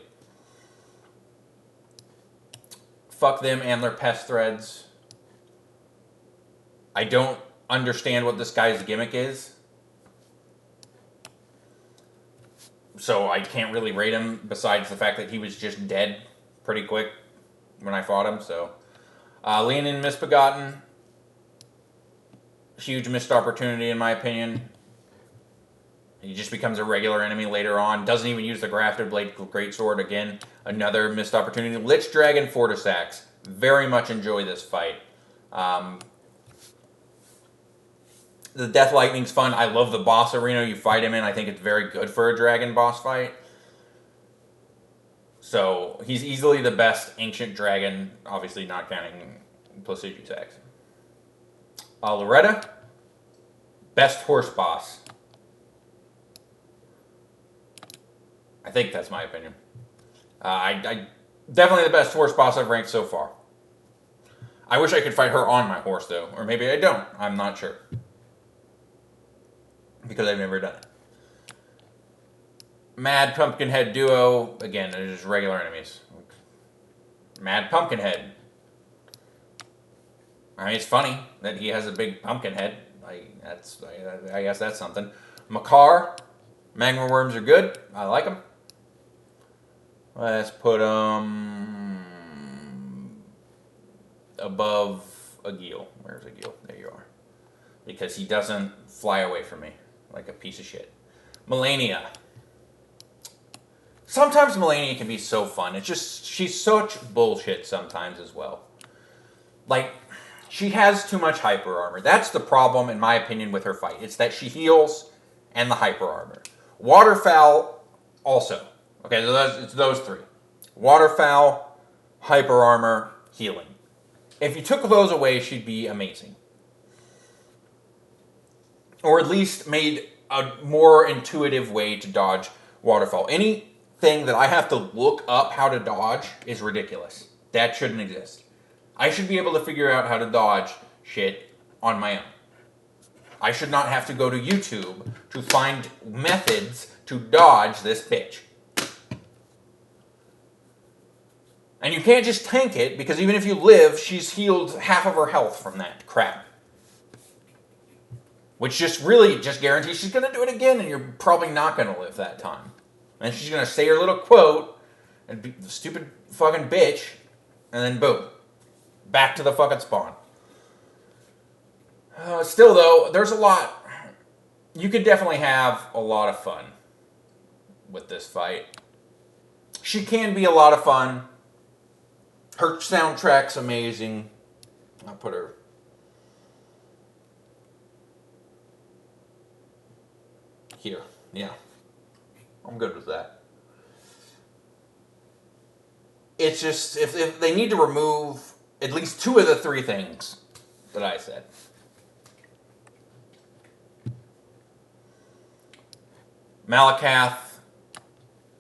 Fuck them and their pest threads. I don't understand what this guy's gimmick is. So I can't really rate him besides the fact that he was just dead pretty quick when I fought him. So, Leonin Misbegotten. Huge missed opportunity in my opinion. He just becomes a regular enemy later on. Doesn't even use the Grafted Blade Greatsword again. Another missed opportunity. Lich Dragon Fortisax. Very much enjoy this fight. The Death Lightning's fun. I love the boss arena you fight him in. I think it's very good for a dragon boss fight. So, he's easily the best ancient dragon, obviously not counting Placidusax. Loretta, best horse boss. I think that's my opinion. I definitely the best horse boss I've ranked so far. I wish I could fight her on my horse, though. Or maybe I don't. I'm not sure. Because I've never done it. Mad Pumpkinhead Duo. Again, they're just regular enemies. Mad Pumpkinhead. I mean, it's funny that he has a big pumpkin head. I guess that's something. Makar. Magma Worms are good. I like them. Let's put them above Agil. Where's Agil? There you are. Because he doesn't fly away from me like a piece of shit. Melania. Sometimes Melania can be so fun. It's just, she's such bullshit sometimes as well. Like, she has too much hyper armor. That's the problem, in my opinion, with her fight. It's that she heals and the hyper armor. Waterfowl also. Okay, so it's those three. Waterfowl, hyper armor, healing. If you took those away, she'd be amazing. Or at least made a more intuitive way to dodge Waterfowl. Anything that I have to look up how to dodge is ridiculous. That shouldn't exist. I should be able to figure out how to dodge shit on my own. I should not have to go to YouTube to find methods to dodge this bitch. And you can't just tank it, because even if you live, she's healed half of her health from that crap. Which just guarantees she's going to do it again, and you're probably not going to live that time. And she's going to say her little quote, and be the stupid fucking bitch, and then boom. Back to the fucking spawn. Still, though, there's a lot. You could definitely have a lot of fun with this fight. She can be a lot of fun. Her soundtrack's amazing. I'll put her... here. Yeah. I'm good with that. It's just, if they need to remove at least 2 of the 3 things that I said. Malakath,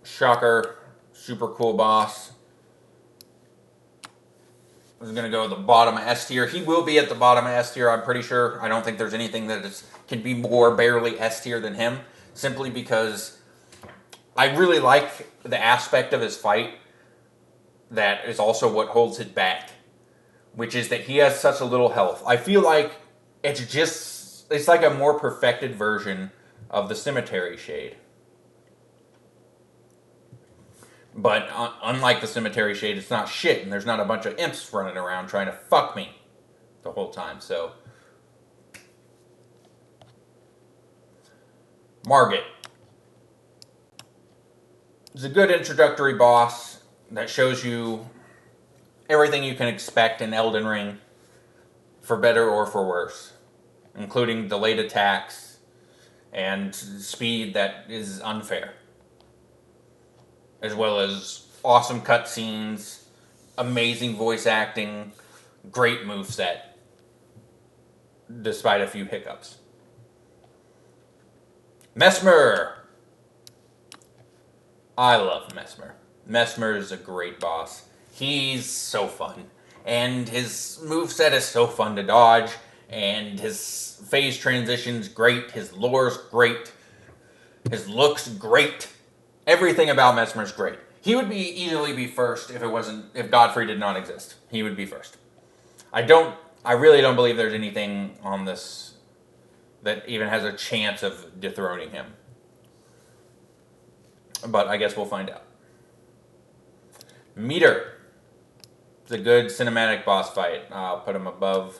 shocker, super cool boss. I'm going to go at the bottom of S tier. He will be at the bottom of S tier, I'm pretty sure. I don't think there's anything that can be more barely S tier than him. Simply because I really like the aspect of his fight that is also what holds it back. Which is that he has such a little health. I feel like it's like a more perfected version of the Cemetery Shade. But unlike the Cemetery Shade, it's not shit, and there's not a bunch of imps running around trying to fuck me the whole time, so... Margit. It's a good introductory boss that shows you everything you can expect in Elden Ring, for better or for worse, including delayed attacks and speed that is unfair, as well as awesome cutscenes, amazing voice acting, great moveset, despite a few hiccups. Messmer! I love Messmer. Messmer is a great boss. He's so fun. And his moveset is so fun to dodge. And his phase transition's great. His lore's great. His look's great. Everything about Messmer's great. He would easily be first if Godfrey did not exist. He would be first. I really don't believe there's anything on this that even has a chance of dethroning him. But I guess we'll find out. Meter. It's a good cinematic boss fight. I'll put him above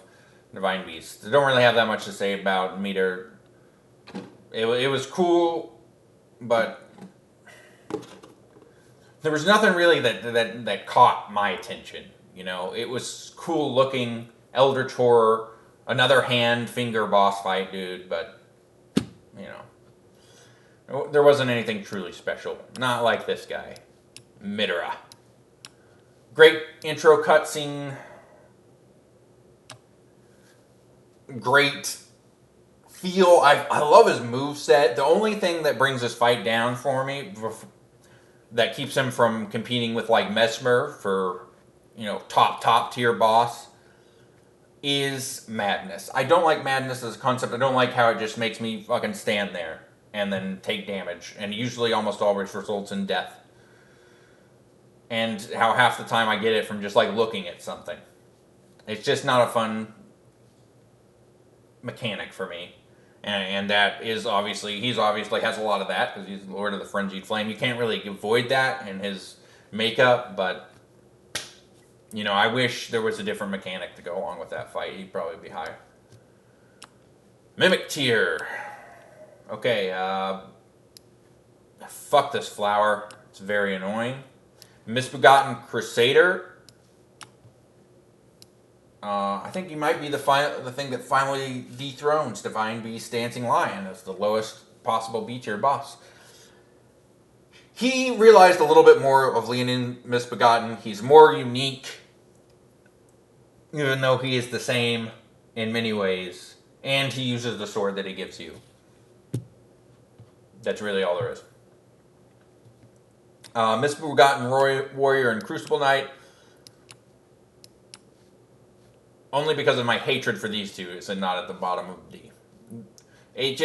Divine Beast. I don't really have that much to say about Meter. It was cool, but there was nothing really that caught my attention. You know, it was cool looking, Eldritch Horror, another hand-finger boss fight, dude, but, you know, there wasn't anything truly special. Not like this guy, Midora. Great intro cutscene. Great feel. I love his moveset. The only thing that brings this fight down for me, that keeps him from competing with like Messmer for, you know, top tier boss, is Madness. I don't like Madness as a concept. I don't like how it just makes me fucking stand there and then take damage, and usually almost always results in death. And how half the time I get it from just like looking at something. It's just not a fun mechanic for me. And that is obviously, he's obviously has a lot of that because he's Lord of the Frenzied Flame. You can't really avoid that in his makeup, but, you know, I wish there was a different mechanic to go along with that fight. He'd probably be higher. Mimic Tier. Okay, fuck this flower. It's very annoying. Misbegotten Crusader. I think he might be the thing that finally dethrones Divine Beast Dancing Lion as the lowest possible B tier boss. He realized a little bit more of Leonin Misbegotten. He's more unique, even though he is the same in many ways. And he uses the sword that he gives you. That's really all there is. Misbegotten Warrior and Crucible Knight. Only because of my hatred for these two is it not at the bottom of D. It's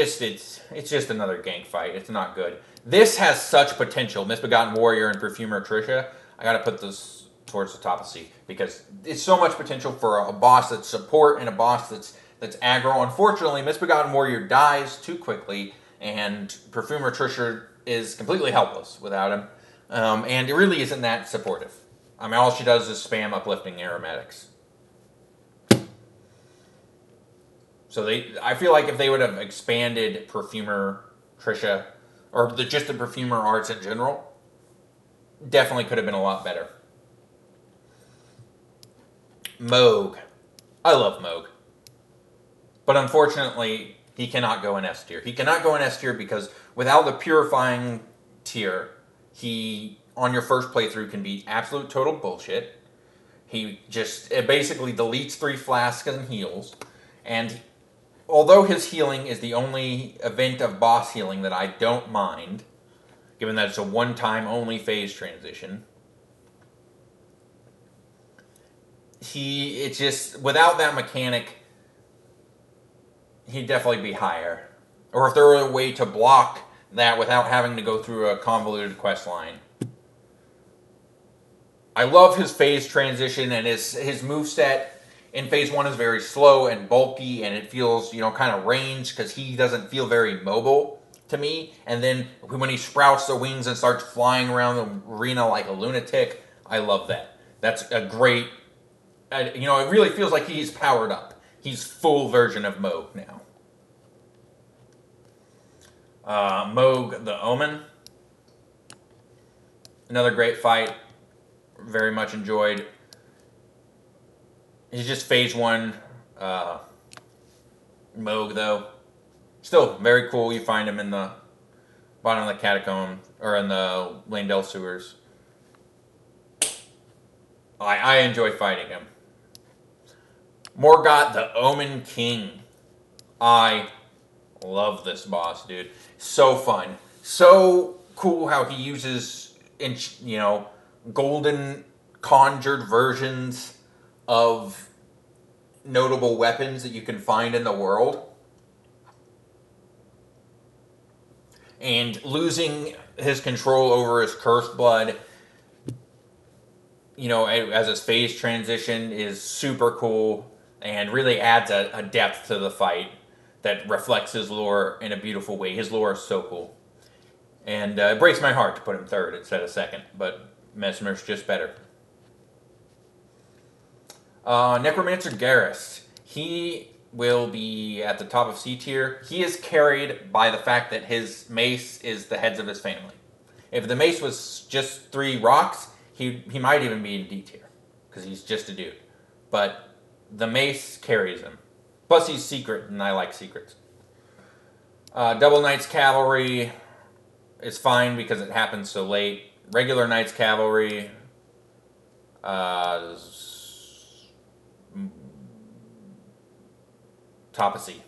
just another gank fight. It's not good. This has such potential. Misbegotten Warrior and Perfumer Trisha. I gotta put this towards the top of C because it's so much potential for a boss that's support and a boss that's aggro. Unfortunately, Misbegotten Warrior dies too quickly, and Perfumer Trisha is completely helpless without him, and it really isn't that supportive. I mean, all she does is spam uplifting aromatics. So I feel like if they would have expanded Perfumer Trisha, or just the Perfumer arts in general, definitely could have been a lot better. Moog. I love Moog. But unfortunately, he cannot go in S tier. He cannot go in S tier because without the Purifying tier, he, on your first playthrough, can be absolute total bullshit. He just basically deletes 3 flasks and heals. And although his healing is the only event of boss healing that I don't mind, given that it's a one-time only phase transition, it's just, without that mechanic, he'd definitely be higher. Or if there were a way to block that without having to go through a convoluted quest line. I love his phase transition, and his moveset in phase 1 is very slow and bulky, and it feels, kind of ranged because he doesn't feel very mobile to me. And then when he sprouts the wings and starts flying around the arena like a lunatic, I love that. That's a great, it really feels like he's powered up. He's full version of Moog now. Moog the Omen. Another great fight. Very much enjoyed. He's just phase 1 Moog, though. Still very cool. You find him in the bottom of the catacomb, or in the Landell sewers. I enjoy fighting him. Morgott the Omen King. I love this boss, dude. So fun. So cool how he uses, golden conjured versions of notable weapons that you can find in the world. And losing his control over his cursed blood, as his phase transition is super cool and really adds a depth to the fight that reflects his lore in a beautiful way. His lore is so cool. And it breaks my heart to put him 3rd instead of 2nd, but Mesmer's just better. Necromancer Garrus. He will be at the top of C tier. He is carried by the fact that his mace is the heads of his family. If the mace was just 3 rocks, he might even be in D tier, because he's just a dude. But the mace carries him. Plus he's secret, and I like secrets. Double Knights Cavalry is fine because it happens so late. Regular Knights Cavalry, top of C.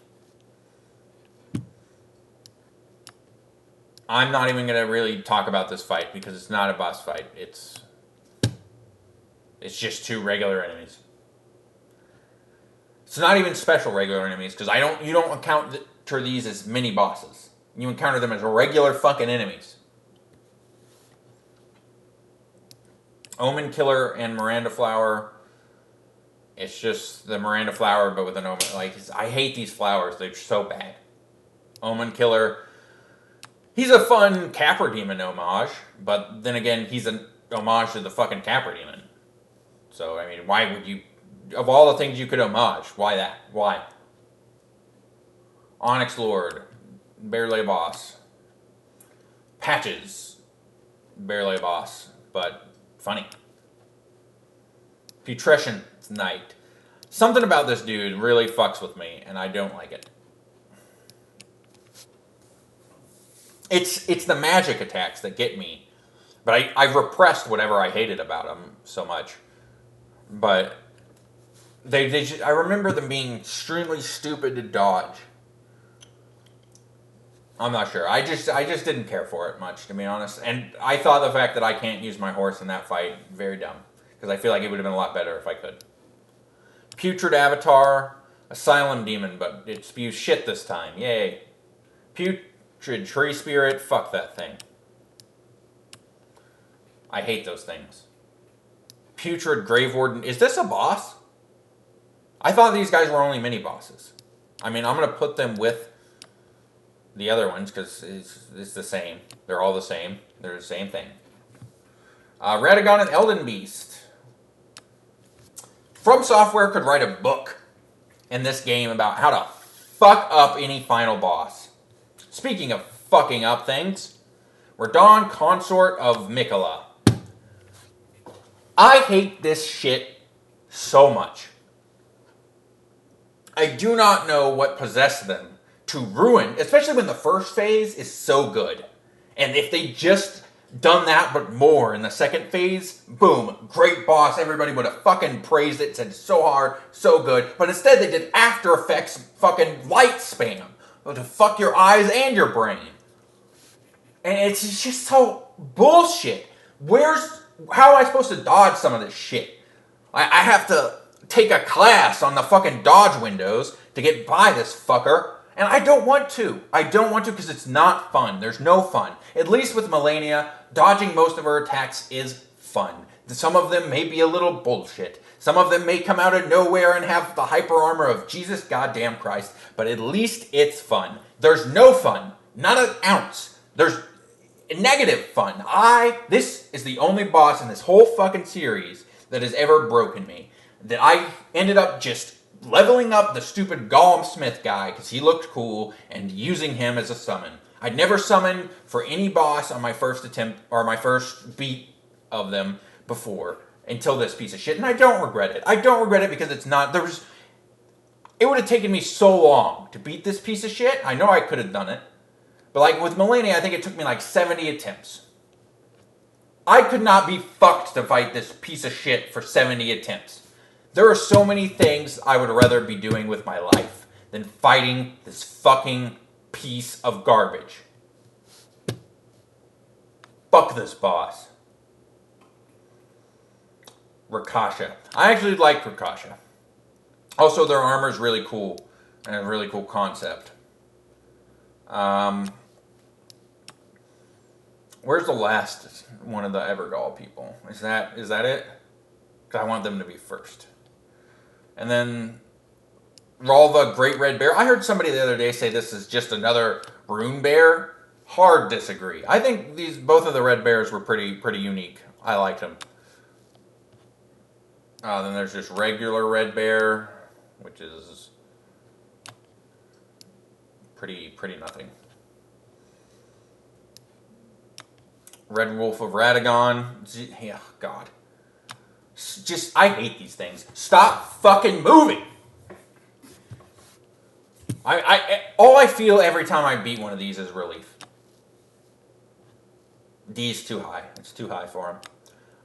I'm not even going to really talk about this fight because it's not a boss fight. It's just 2 regular enemies. It's not even special regular enemies because you don't encounter these as mini bosses. You encounter them as regular fucking enemies. Omen Killer and Miranda Flower. It's just the Miranda Flower, but with an Omen. I hate these flowers. They're so bad. Omen Killer. He's a fun Capra Demon homage, but then again, he's an homage to the fucking Capra Demon. So, why would you... Of all the things you could homage, why that? Why? Onyx Lord. Barely a boss. Patches. Barely a boss, but funny. Putrescent Knight. Something about this dude really fucks with me, and I don't like it. It's the magic attacks that get me. But I've repressed whatever I hated about him so much. But I remember them being extremely stupid to dodge. I'm not sure. I just didn't care for it much, to be honest. And I thought the fact that I can't use my horse in that fight, very dumb. Because I feel like it would have been a lot better if I could. Putrid Avatar, Asylum Demon, but it spews shit this time. Yay. Putrid Tree Spirit, fuck that thing. I hate those things. Putrid Grave Warden, is this a boss? I thought these guys were only mini bosses. I mean, I'm going to put them with the other ones because it's the same. They're all the same. They're the same thing. Radagon and Elden Beast. From Software could write a book in this game about how to fuck up any final boss. Speaking of fucking up things, Radon, Consort of Mikola. I hate this shit so much. I do not know what possessed them to ruin, especially when the first phase is so good. And if they just done that but more in the second phase, boom, great boss, everybody would have fucking praised it, said so hard, so good. But instead they did After Effects fucking light spam to fuck your eyes and your brain. And it's just so bullshit. How am I supposed to dodge some of this shit? I have to take a class on the fucking dodge windows to get by this fucker. And I don't want to. I don't want to because it's not fun. There's no fun. At least with Melania, dodging most of her attacks is fun. Some of them may be a little bullshit. Some of them may come out of nowhere and have the hyper armor of Jesus goddamn Christ. But at least it's fun. There's no fun. Not an ounce. There's negative fun. This is the only boss in this whole fucking series that has ever broken me. That I ended up just leveling up the stupid Gollum Smith guy because he looked cool and using him as a summon. I'd never summoned for any boss on my first attempt or my first beat of them before until this piece of shit, and I don't regret it. I don't regret it because it's not. It would have taken me so long to beat this piece of shit. I know I could have done it, but like with Melania, I think it took me like 70 attempts. I could not be fucked to fight this piece of shit for 70 attempts. There are so many things I would rather be doing with my life than fighting this fucking piece of garbage. Fuck this boss. Rakasha. I actually like Rakasha. Also, their armor is really cool and a really cool concept. Where's the last one of the Evergaol people? Is that it? Because I want them to be first. And then Ralva, Great Red Bear. I heard somebody the other day say this is just another Rune Bear. Hard disagree. I think both of the Red Bears were pretty unique. I liked them. Then there's just regular Red Bear, which is pretty nothing. Red Wolf of Radagon. Yeah, God. I hate these things. Stop fucking moving. All I feel every time I beat one of these is relief. D's too high. It's too high for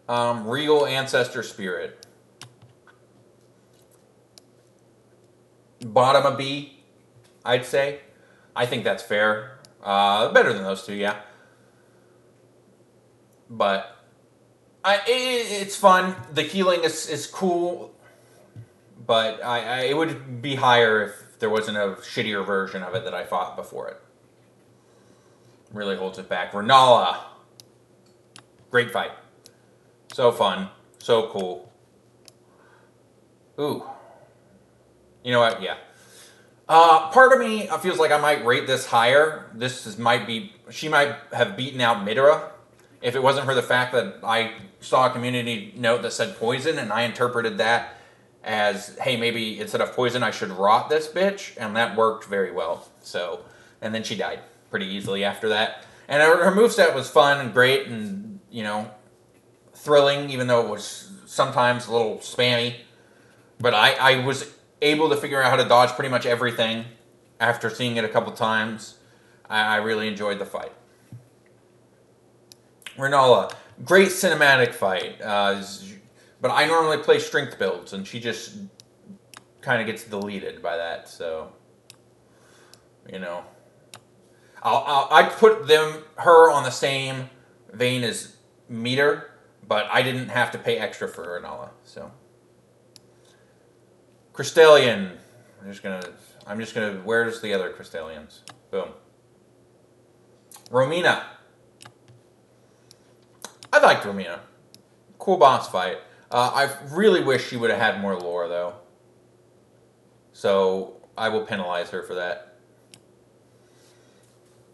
him. Regal Ancestor Spirit. Bottom of B, I'd say. I think that's fair. Better than those two, yeah. But it's fun. The healing is cool, but it would be higher if there wasn't a shittier version of it that I fought before it. Really holds it back. Renala. Great fight. So fun. So cool. Ooh. You know what? Yeah. Part of me feels like I might rate this higher. She might have beaten out Midra if it wasn't for the fact that I saw a community note that said poison, and I interpreted that as, hey, maybe instead of poison, I should rot this bitch, and that worked very well. So, and then she died pretty easily after that. And her moveset was fun and great and, thrilling, even though it was sometimes a little spammy. But I was able to figure out how to dodge pretty much everything after seeing it a couple times. I really enjoyed the fight. Renala, great cinematic fight. But I normally play strength builds, and she just kind of gets deleted by that. So, I'd put her on the same vein as Meter, but I didn't have to pay extra for Renala. So, Crystallian. I'm just gonna. Where's the other Crystallians? Boom. Romina. I liked Romina. Cool boss fight. I really wish she would have had more lore though. So I will penalize her for that.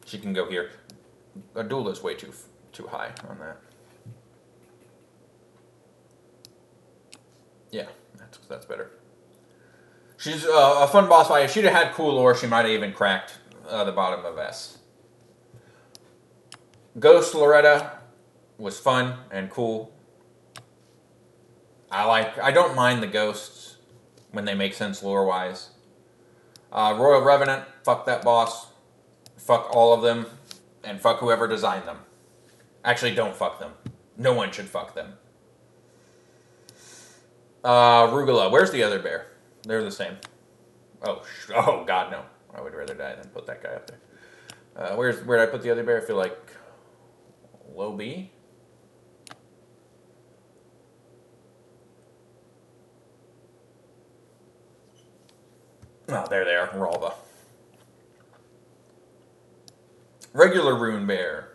She can go here. A duel is way too high on that. Yeah, that's better. She's a fun boss fight. If she'd have had cool lore, she might have even cracked the bottom of S. Ghost Loretta was fun and cool. I don't mind the ghosts when they make sense lore-wise. Royal Revenant, fuck that boss. Fuck all of them. And fuck whoever designed them. Actually, don't fuck them. No one should fuck them. Rugula. Where's the other bear? They're the same. Oh God, no. I would rather die than put that guy up there. Where did I put the other bear? I feel like low B. Oh, there they are. Ralva. Regular Rune Bear.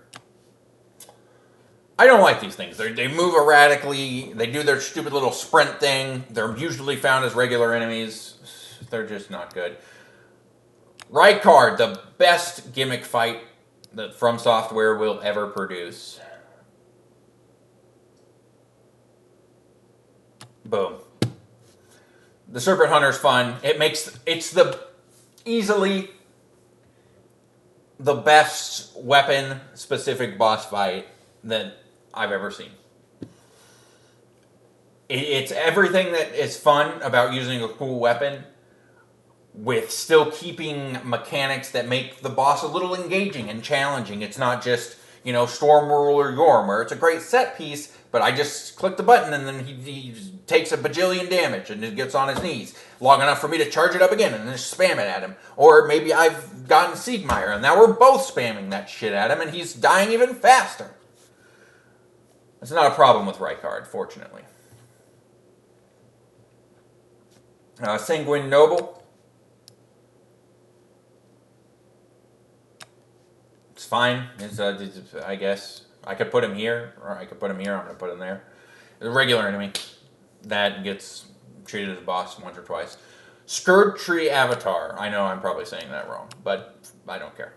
I don't like these things. They move erratically. They do their stupid little sprint thing. They're usually found as regular enemies. They're just not good. Rykard, the best gimmick fight that From Software will ever produce. Boom. The Serpent Hunter's fun. It's easily the best weapon-specific boss fight that I've ever seen. It's everything that is fun about using a cool weapon with still keeping mechanics that make the boss a little engaging and challenging. It's not just, Storm Ruler Yorm, where it's a great set piece, but I just click the button and then he takes a bajillion damage and it gets on his knees. Long enough for me to charge it up again and then just spam it at him. Or maybe I've gotten Siegmeyer and now we're both spamming that shit at him and he's dying even faster. That's not a problem with Rykard, fortunately. Sanguine Noble. It's fine. I guess. I could put him here, or I could put him here. I'm going to put him there. It's a regular enemy that gets treated as a boss once or twice. Scourge Tree Avatar. I know I'm probably saying that wrong, but I don't care.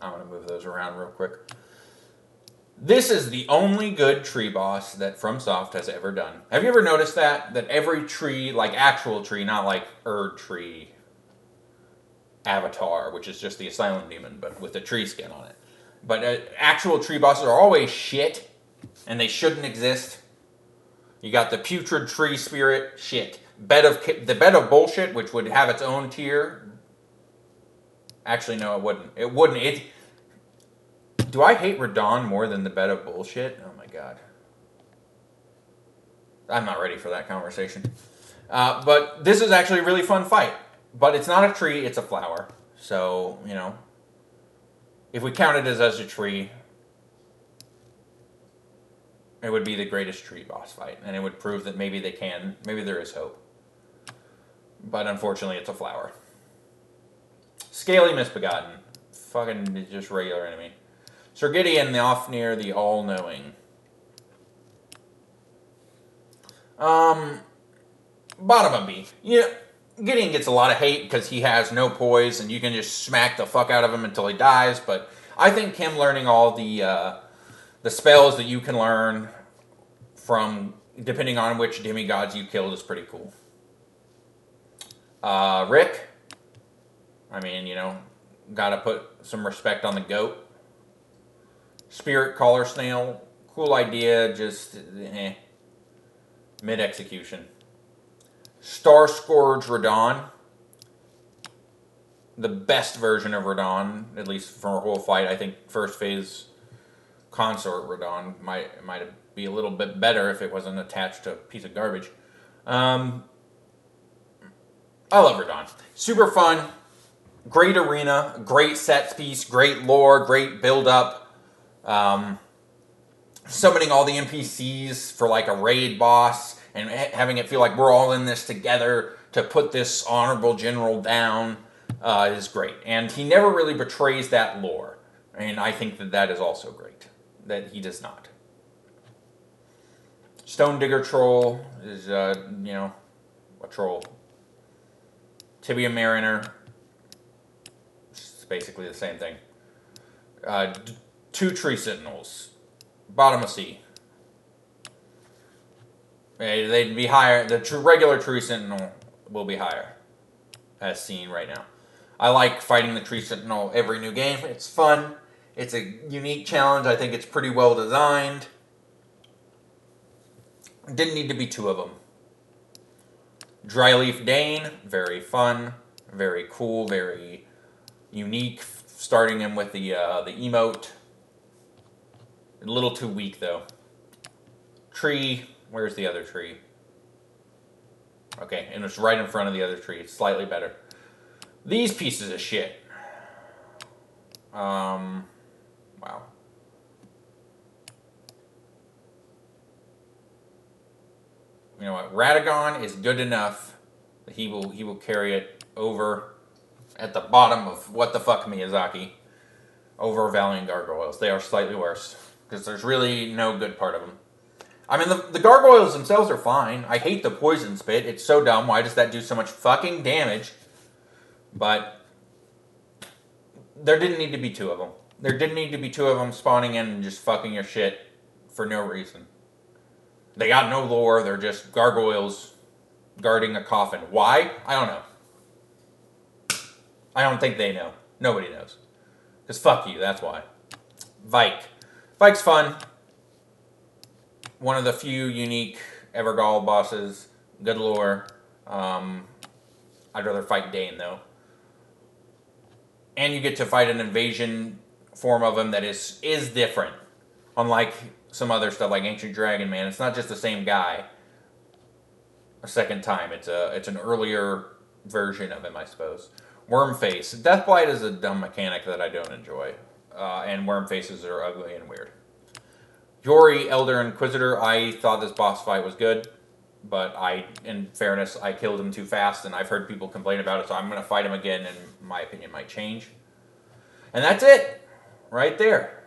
I'm going to move those around real quick. This is the only good tree boss that FromSoft has ever done. Have you ever noticed that? That every tree, like actual tree, not like Erd Tree Avatar, which is just the Asylum Demon, but with the tree skin on it. But actual tree bosses are always shit, and they shouldn't exist. You got the Putrid Tree Spirit, shit. The Bed of Bullshit, which would have its own tier. Actually, no, it wouldn't. It wouldn't. Do I hate Radon more than the Bed of Bullshit? Oh my god. I'm not ready for that conversation. But this is actually a really fun fight. But it's not a tree, it's a flower. So, if we count it as a tree, it would be the greatest tree boss fight. And it would prove that maybe there is hope. But unfortunately, it's a flower. Scaly Misbegotten. Fucking just regular enemy. Sir Gideon, the Ofnir, the All-Knowing. Bottom of B. Gideon gets a lot of hate because he has no poise and you can just smack the fuck out of him until he dies, but I think him learning all the spells that you can learn from, depending on which demigods you killed, is pretty cool. Rick. I mean, gotta put some respect on the goat. Spirit Collar Snail, cool idea, just mid-execution. Star Scourge Radon, the best version of Radon, at least for a whole fight. I think first phase Consort Radon might be a little bit better if it wasn't attached to a piece of garbage. I love Radon. Super fun, great arena, great set piece, great lore, great build-up. summoning all the NPCs for like a raid boss and having it feel like we're all in this together to put this honorable general down is great. And he never really betrays that lore. And I think that that is also great, that he does not. Stone Digger Troll is, a troll. Tibia Mariner, it's basically the same thing. 2 Tree Sentinels. Bottom of sea. They'd be higher. The regular Tree Sentinel will be higher, as seen right now. I like fighting the Tree Sentinel every new game. It's fun. It's a unique challenge. I think it's pretty well designed. Didn't need to be 2 of them. Dryleaf Dane, very fun, very cool, very unique. Starting him with the emote. A little too weak though. Tree, where's the other tree? Okay, and it's right in front of the other tree. It's slightly better. These pieces of shit. Wow. You know what? Radagon is good enough that he will carry it over at the bottom of what the fuck Miyazaki over Valiant Gargoyles. They are slightly worse because there's really no good part of them. I mean, the gargoyles themselves are fine. I hate the poison spit. It's so dumb. Why does that do so much fucking damage? But there didn't need to be 2 of them. There didn't need to be 2 of them spawning in and just fucking your shit for no reason. They got no lore. They're just gargoyles guarding a coffin. Why? I don't know. I don't think they know. Nobody knows. Because fuck you, that's why. Vike. Vike's fun. One of the few unique Evergaol bosses. Good lore. I'd rather fight Dane, though. And you get to fight an invasion form of him that is different. Unlike some other stuff like Ancient Dragon Man. It's not just the same guy a second time. It's an earlier version of him, I suppose. Wormface. Deathblight is a dumb mechanic that I don't enjoy. And worm faces are ugly and weird. Yori, Elder Inquisitor. I thought this boss fight was good. But in fairness, I killed him too fast. And I've heard people complain about it. So I'm going to fight him again. And my opinion might change. And that's it. Right there.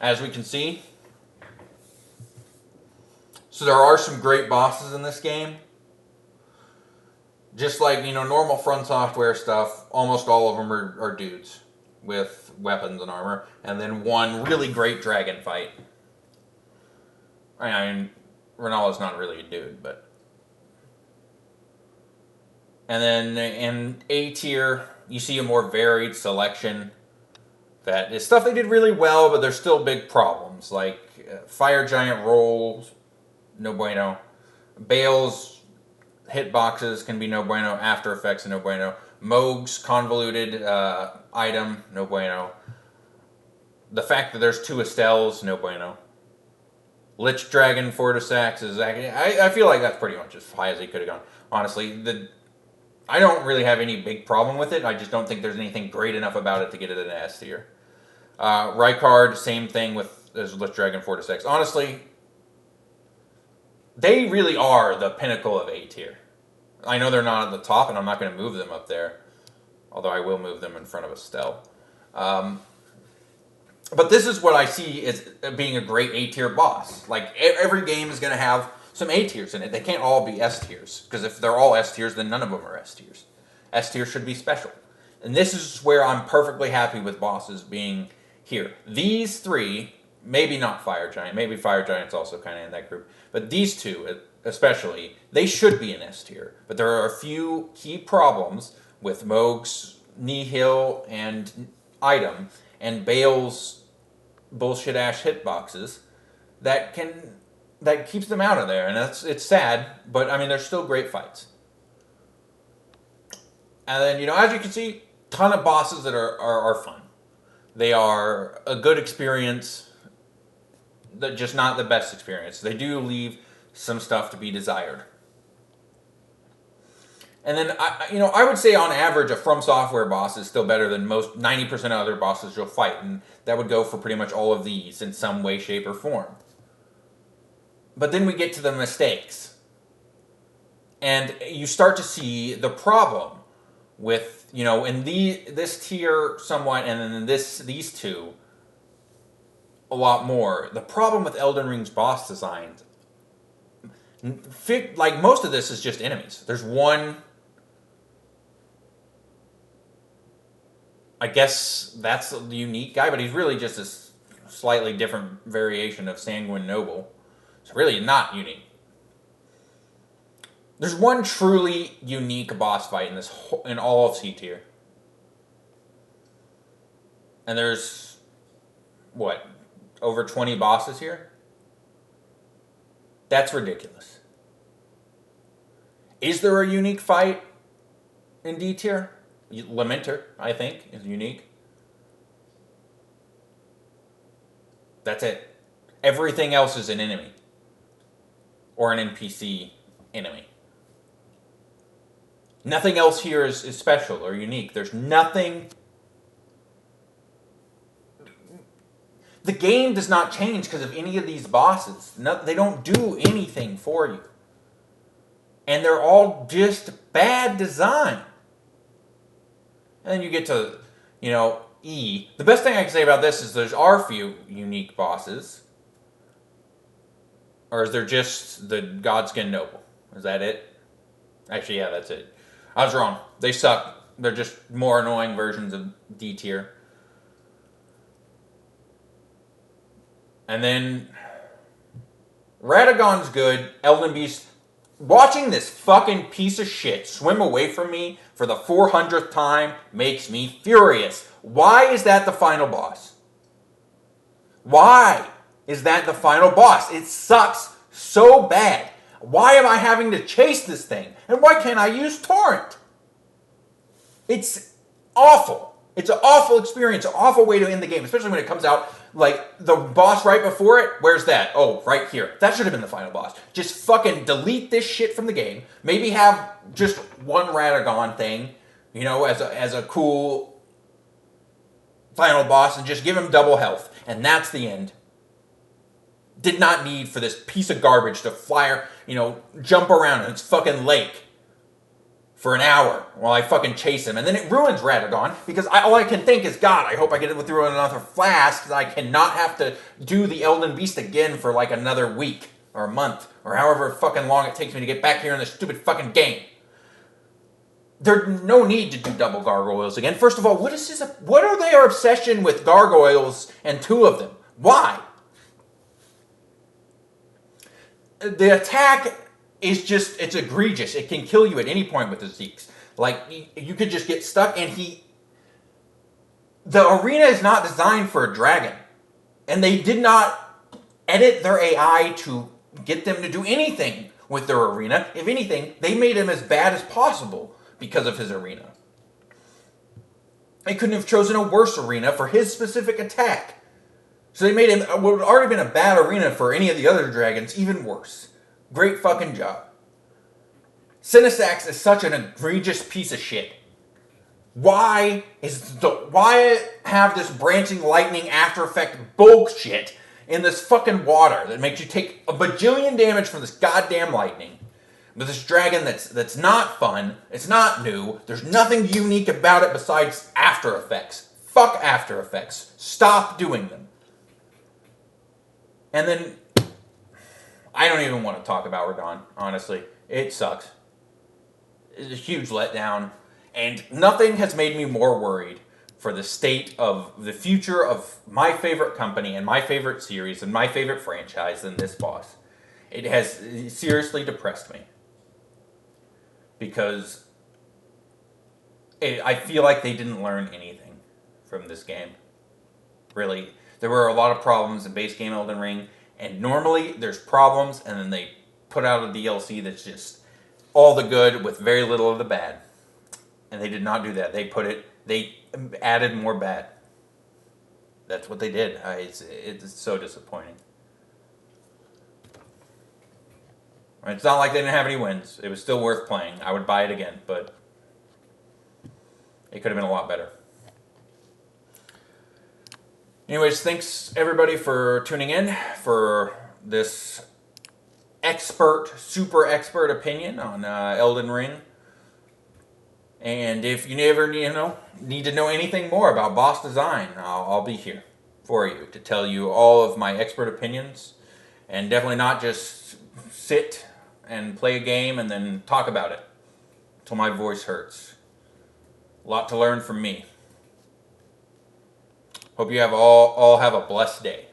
As we can see. So there are some great bosses in this game. Just like, normal From Software stuff, almost all of them are dudes with weapons and armor. And then one really great dragon fight. I mean, Ronaldo's not really a dude, but... And then in A tier, you see a more varied selection. That is stuff they did really well, but there's still big problems. Like Fire Giant rolls, no bueno. Bale's hitboxes can be no bueno. After Effects, no bueno. Moog's convoluted item, no bueno. The fact that there's 2 Estelles, no bueno. Lich Dragon Fortisax is actually... I feel like that's pretty much as high as he could have gone. Honestly, I don't really have any big problem with it. I just don't think there's anything great enough about it to get it in S tier. Rykard, same thing as Lich Dragon Fortisax. Honestly, they really are the pinnacle of A tier. I know they're not at the top, and I'm not going to move them up there. Although I will move them in front of Estelle. But this is what I see as being a great A tier boss. Like, every game is going to have some A tiers in it. They can't all be S tiers. Because if they're all S tiers, then none of them are S tiers. S tier should be special. And this is where I'm perfectly happy with bosses being here. These 3, maybe not Fire Giant. Maybe Fire Giant's also kind of in that group. But these 2, especially, they should be in S tier. But there are a few key problems with Moog's Nihil and Item and Bale's bullshit ash hitboxes that keeps them out of there, and it's sad, but I mean they're still great fights. And then as you can see, ton of bosses that are fun. They are a good experience, just not the best experience. They do leave some stuff to be desired. And then I would say on average a From Software boss is still better than most 90% of other bosses you'll fight, and that would go for pretty much all of these in some way, shape, or form. But then we get to the mistakes, and you start to see the problem with in this tier somewhat, and then in these two a lot more. The problem with Elden Ring's boss designs, like most of this is just enemies. There's one. I guess that's the unique guy, but he's really just a slightly different variation of Sanguine Noble. It's really not unique. There's one truly unique boss fight in all of C tier, and there's what, over 20 bosses here. That's ridiculous. Is there a unique fight in D tier? Lamenter, I think, is unique. That's it. Everything else is an enemy. Or an NPC enemy. Nothing else here is special or unique. There's nothing... The game does not change because of any of these bosses. They don't do anything for you. And they're all just bad design. And then you get to, E. The best thing I can say about this is there are few unique bosses. Or is there just the Godskin Noble? Is that it? Actually, yeah, that's it. I was wrong. They suck. They're just more annoying versions of D tier. And then Radagon's good. Elden Beast. Watching this fucking piece of shit swim away from me for the 400th time makes me furious. Why is that the final boss? Why is that the final boss? It sucks so bad. Why am I having to chase this thing? And why can't I use Torrent? It's awful. It's an awful experience, an awful way to end the game, especially when it comes out. Like, the boss right before it, where's that? Oh, right here. That should have been the final boss. Just fucking delete this shit from the game. Maybe have just one Radagon thing, as a cool final boss, and just give him double health. And that's the end. Did not need for this piece of garbage to fly, jump around in its fucking lake for an hour while I fucking chase him. And then it ruins Radagon because all I can think is, God, I hope I get it through another flask because I cannot have to do the Elden Beast again for like another week or a month or however fucking long it takes me to get back here in this stupid fucking game. There's no need to do double gargoyles again. First of all, what are their obsession with gargoyles and two of them? Why? The attack is just, it's egregious. It can kill you at any point with the Zeeks. Like, you could just get stuck, and the arena is not designed for a dragon. And they did not edit their AI to get them to do anything with their arena. If anything, they made him as bad as possible because of his arena. They couldn't have chosen a worse arena for his specific attack. So they made him, what would already been a bad arena for any of the other dragons, even worse. Great fucking job. Cinesax is such an egregious piece of shit. Why have this branching lightning after effect bullshit in this fucking water that makes you take a bajillion damage from this goddamn lightning? With this dragon that's not fun, it's not new, there's nothing unique about it besides After Effects. Fuck After Effects. Stop doing them. And then I don't even want to talk about Radon, honestly. It sucks. It's a huge letdown. And nothing has made me more worried for the state of the future of my favorite company and my favorite series and my favorite franchise than this boss. It has seriously depressed me. Because I feel like they didn't learn anything from this game. Really. There were a lot of problems in base game Elden Ring. And normally there's problems, and then they put out a DLC that's just all the good with very little of the bad. And they did not do that. They added more bad. That's what they did. It's so disappointing. It's not like they didn't have any wins. It was still worth playing. I would buy it again, but it could have been a lot better. Anyways, thanks everybody for tuning in for this super expert opinion on Elden Ring. And if you ever need to know anything more about boss design, I'll be here for you to tell you all of my expert opinions, and definitely not just sit and play a game and then talk about it till my voice hurts. A lot to learn from me. Hope you have all have a blessed day.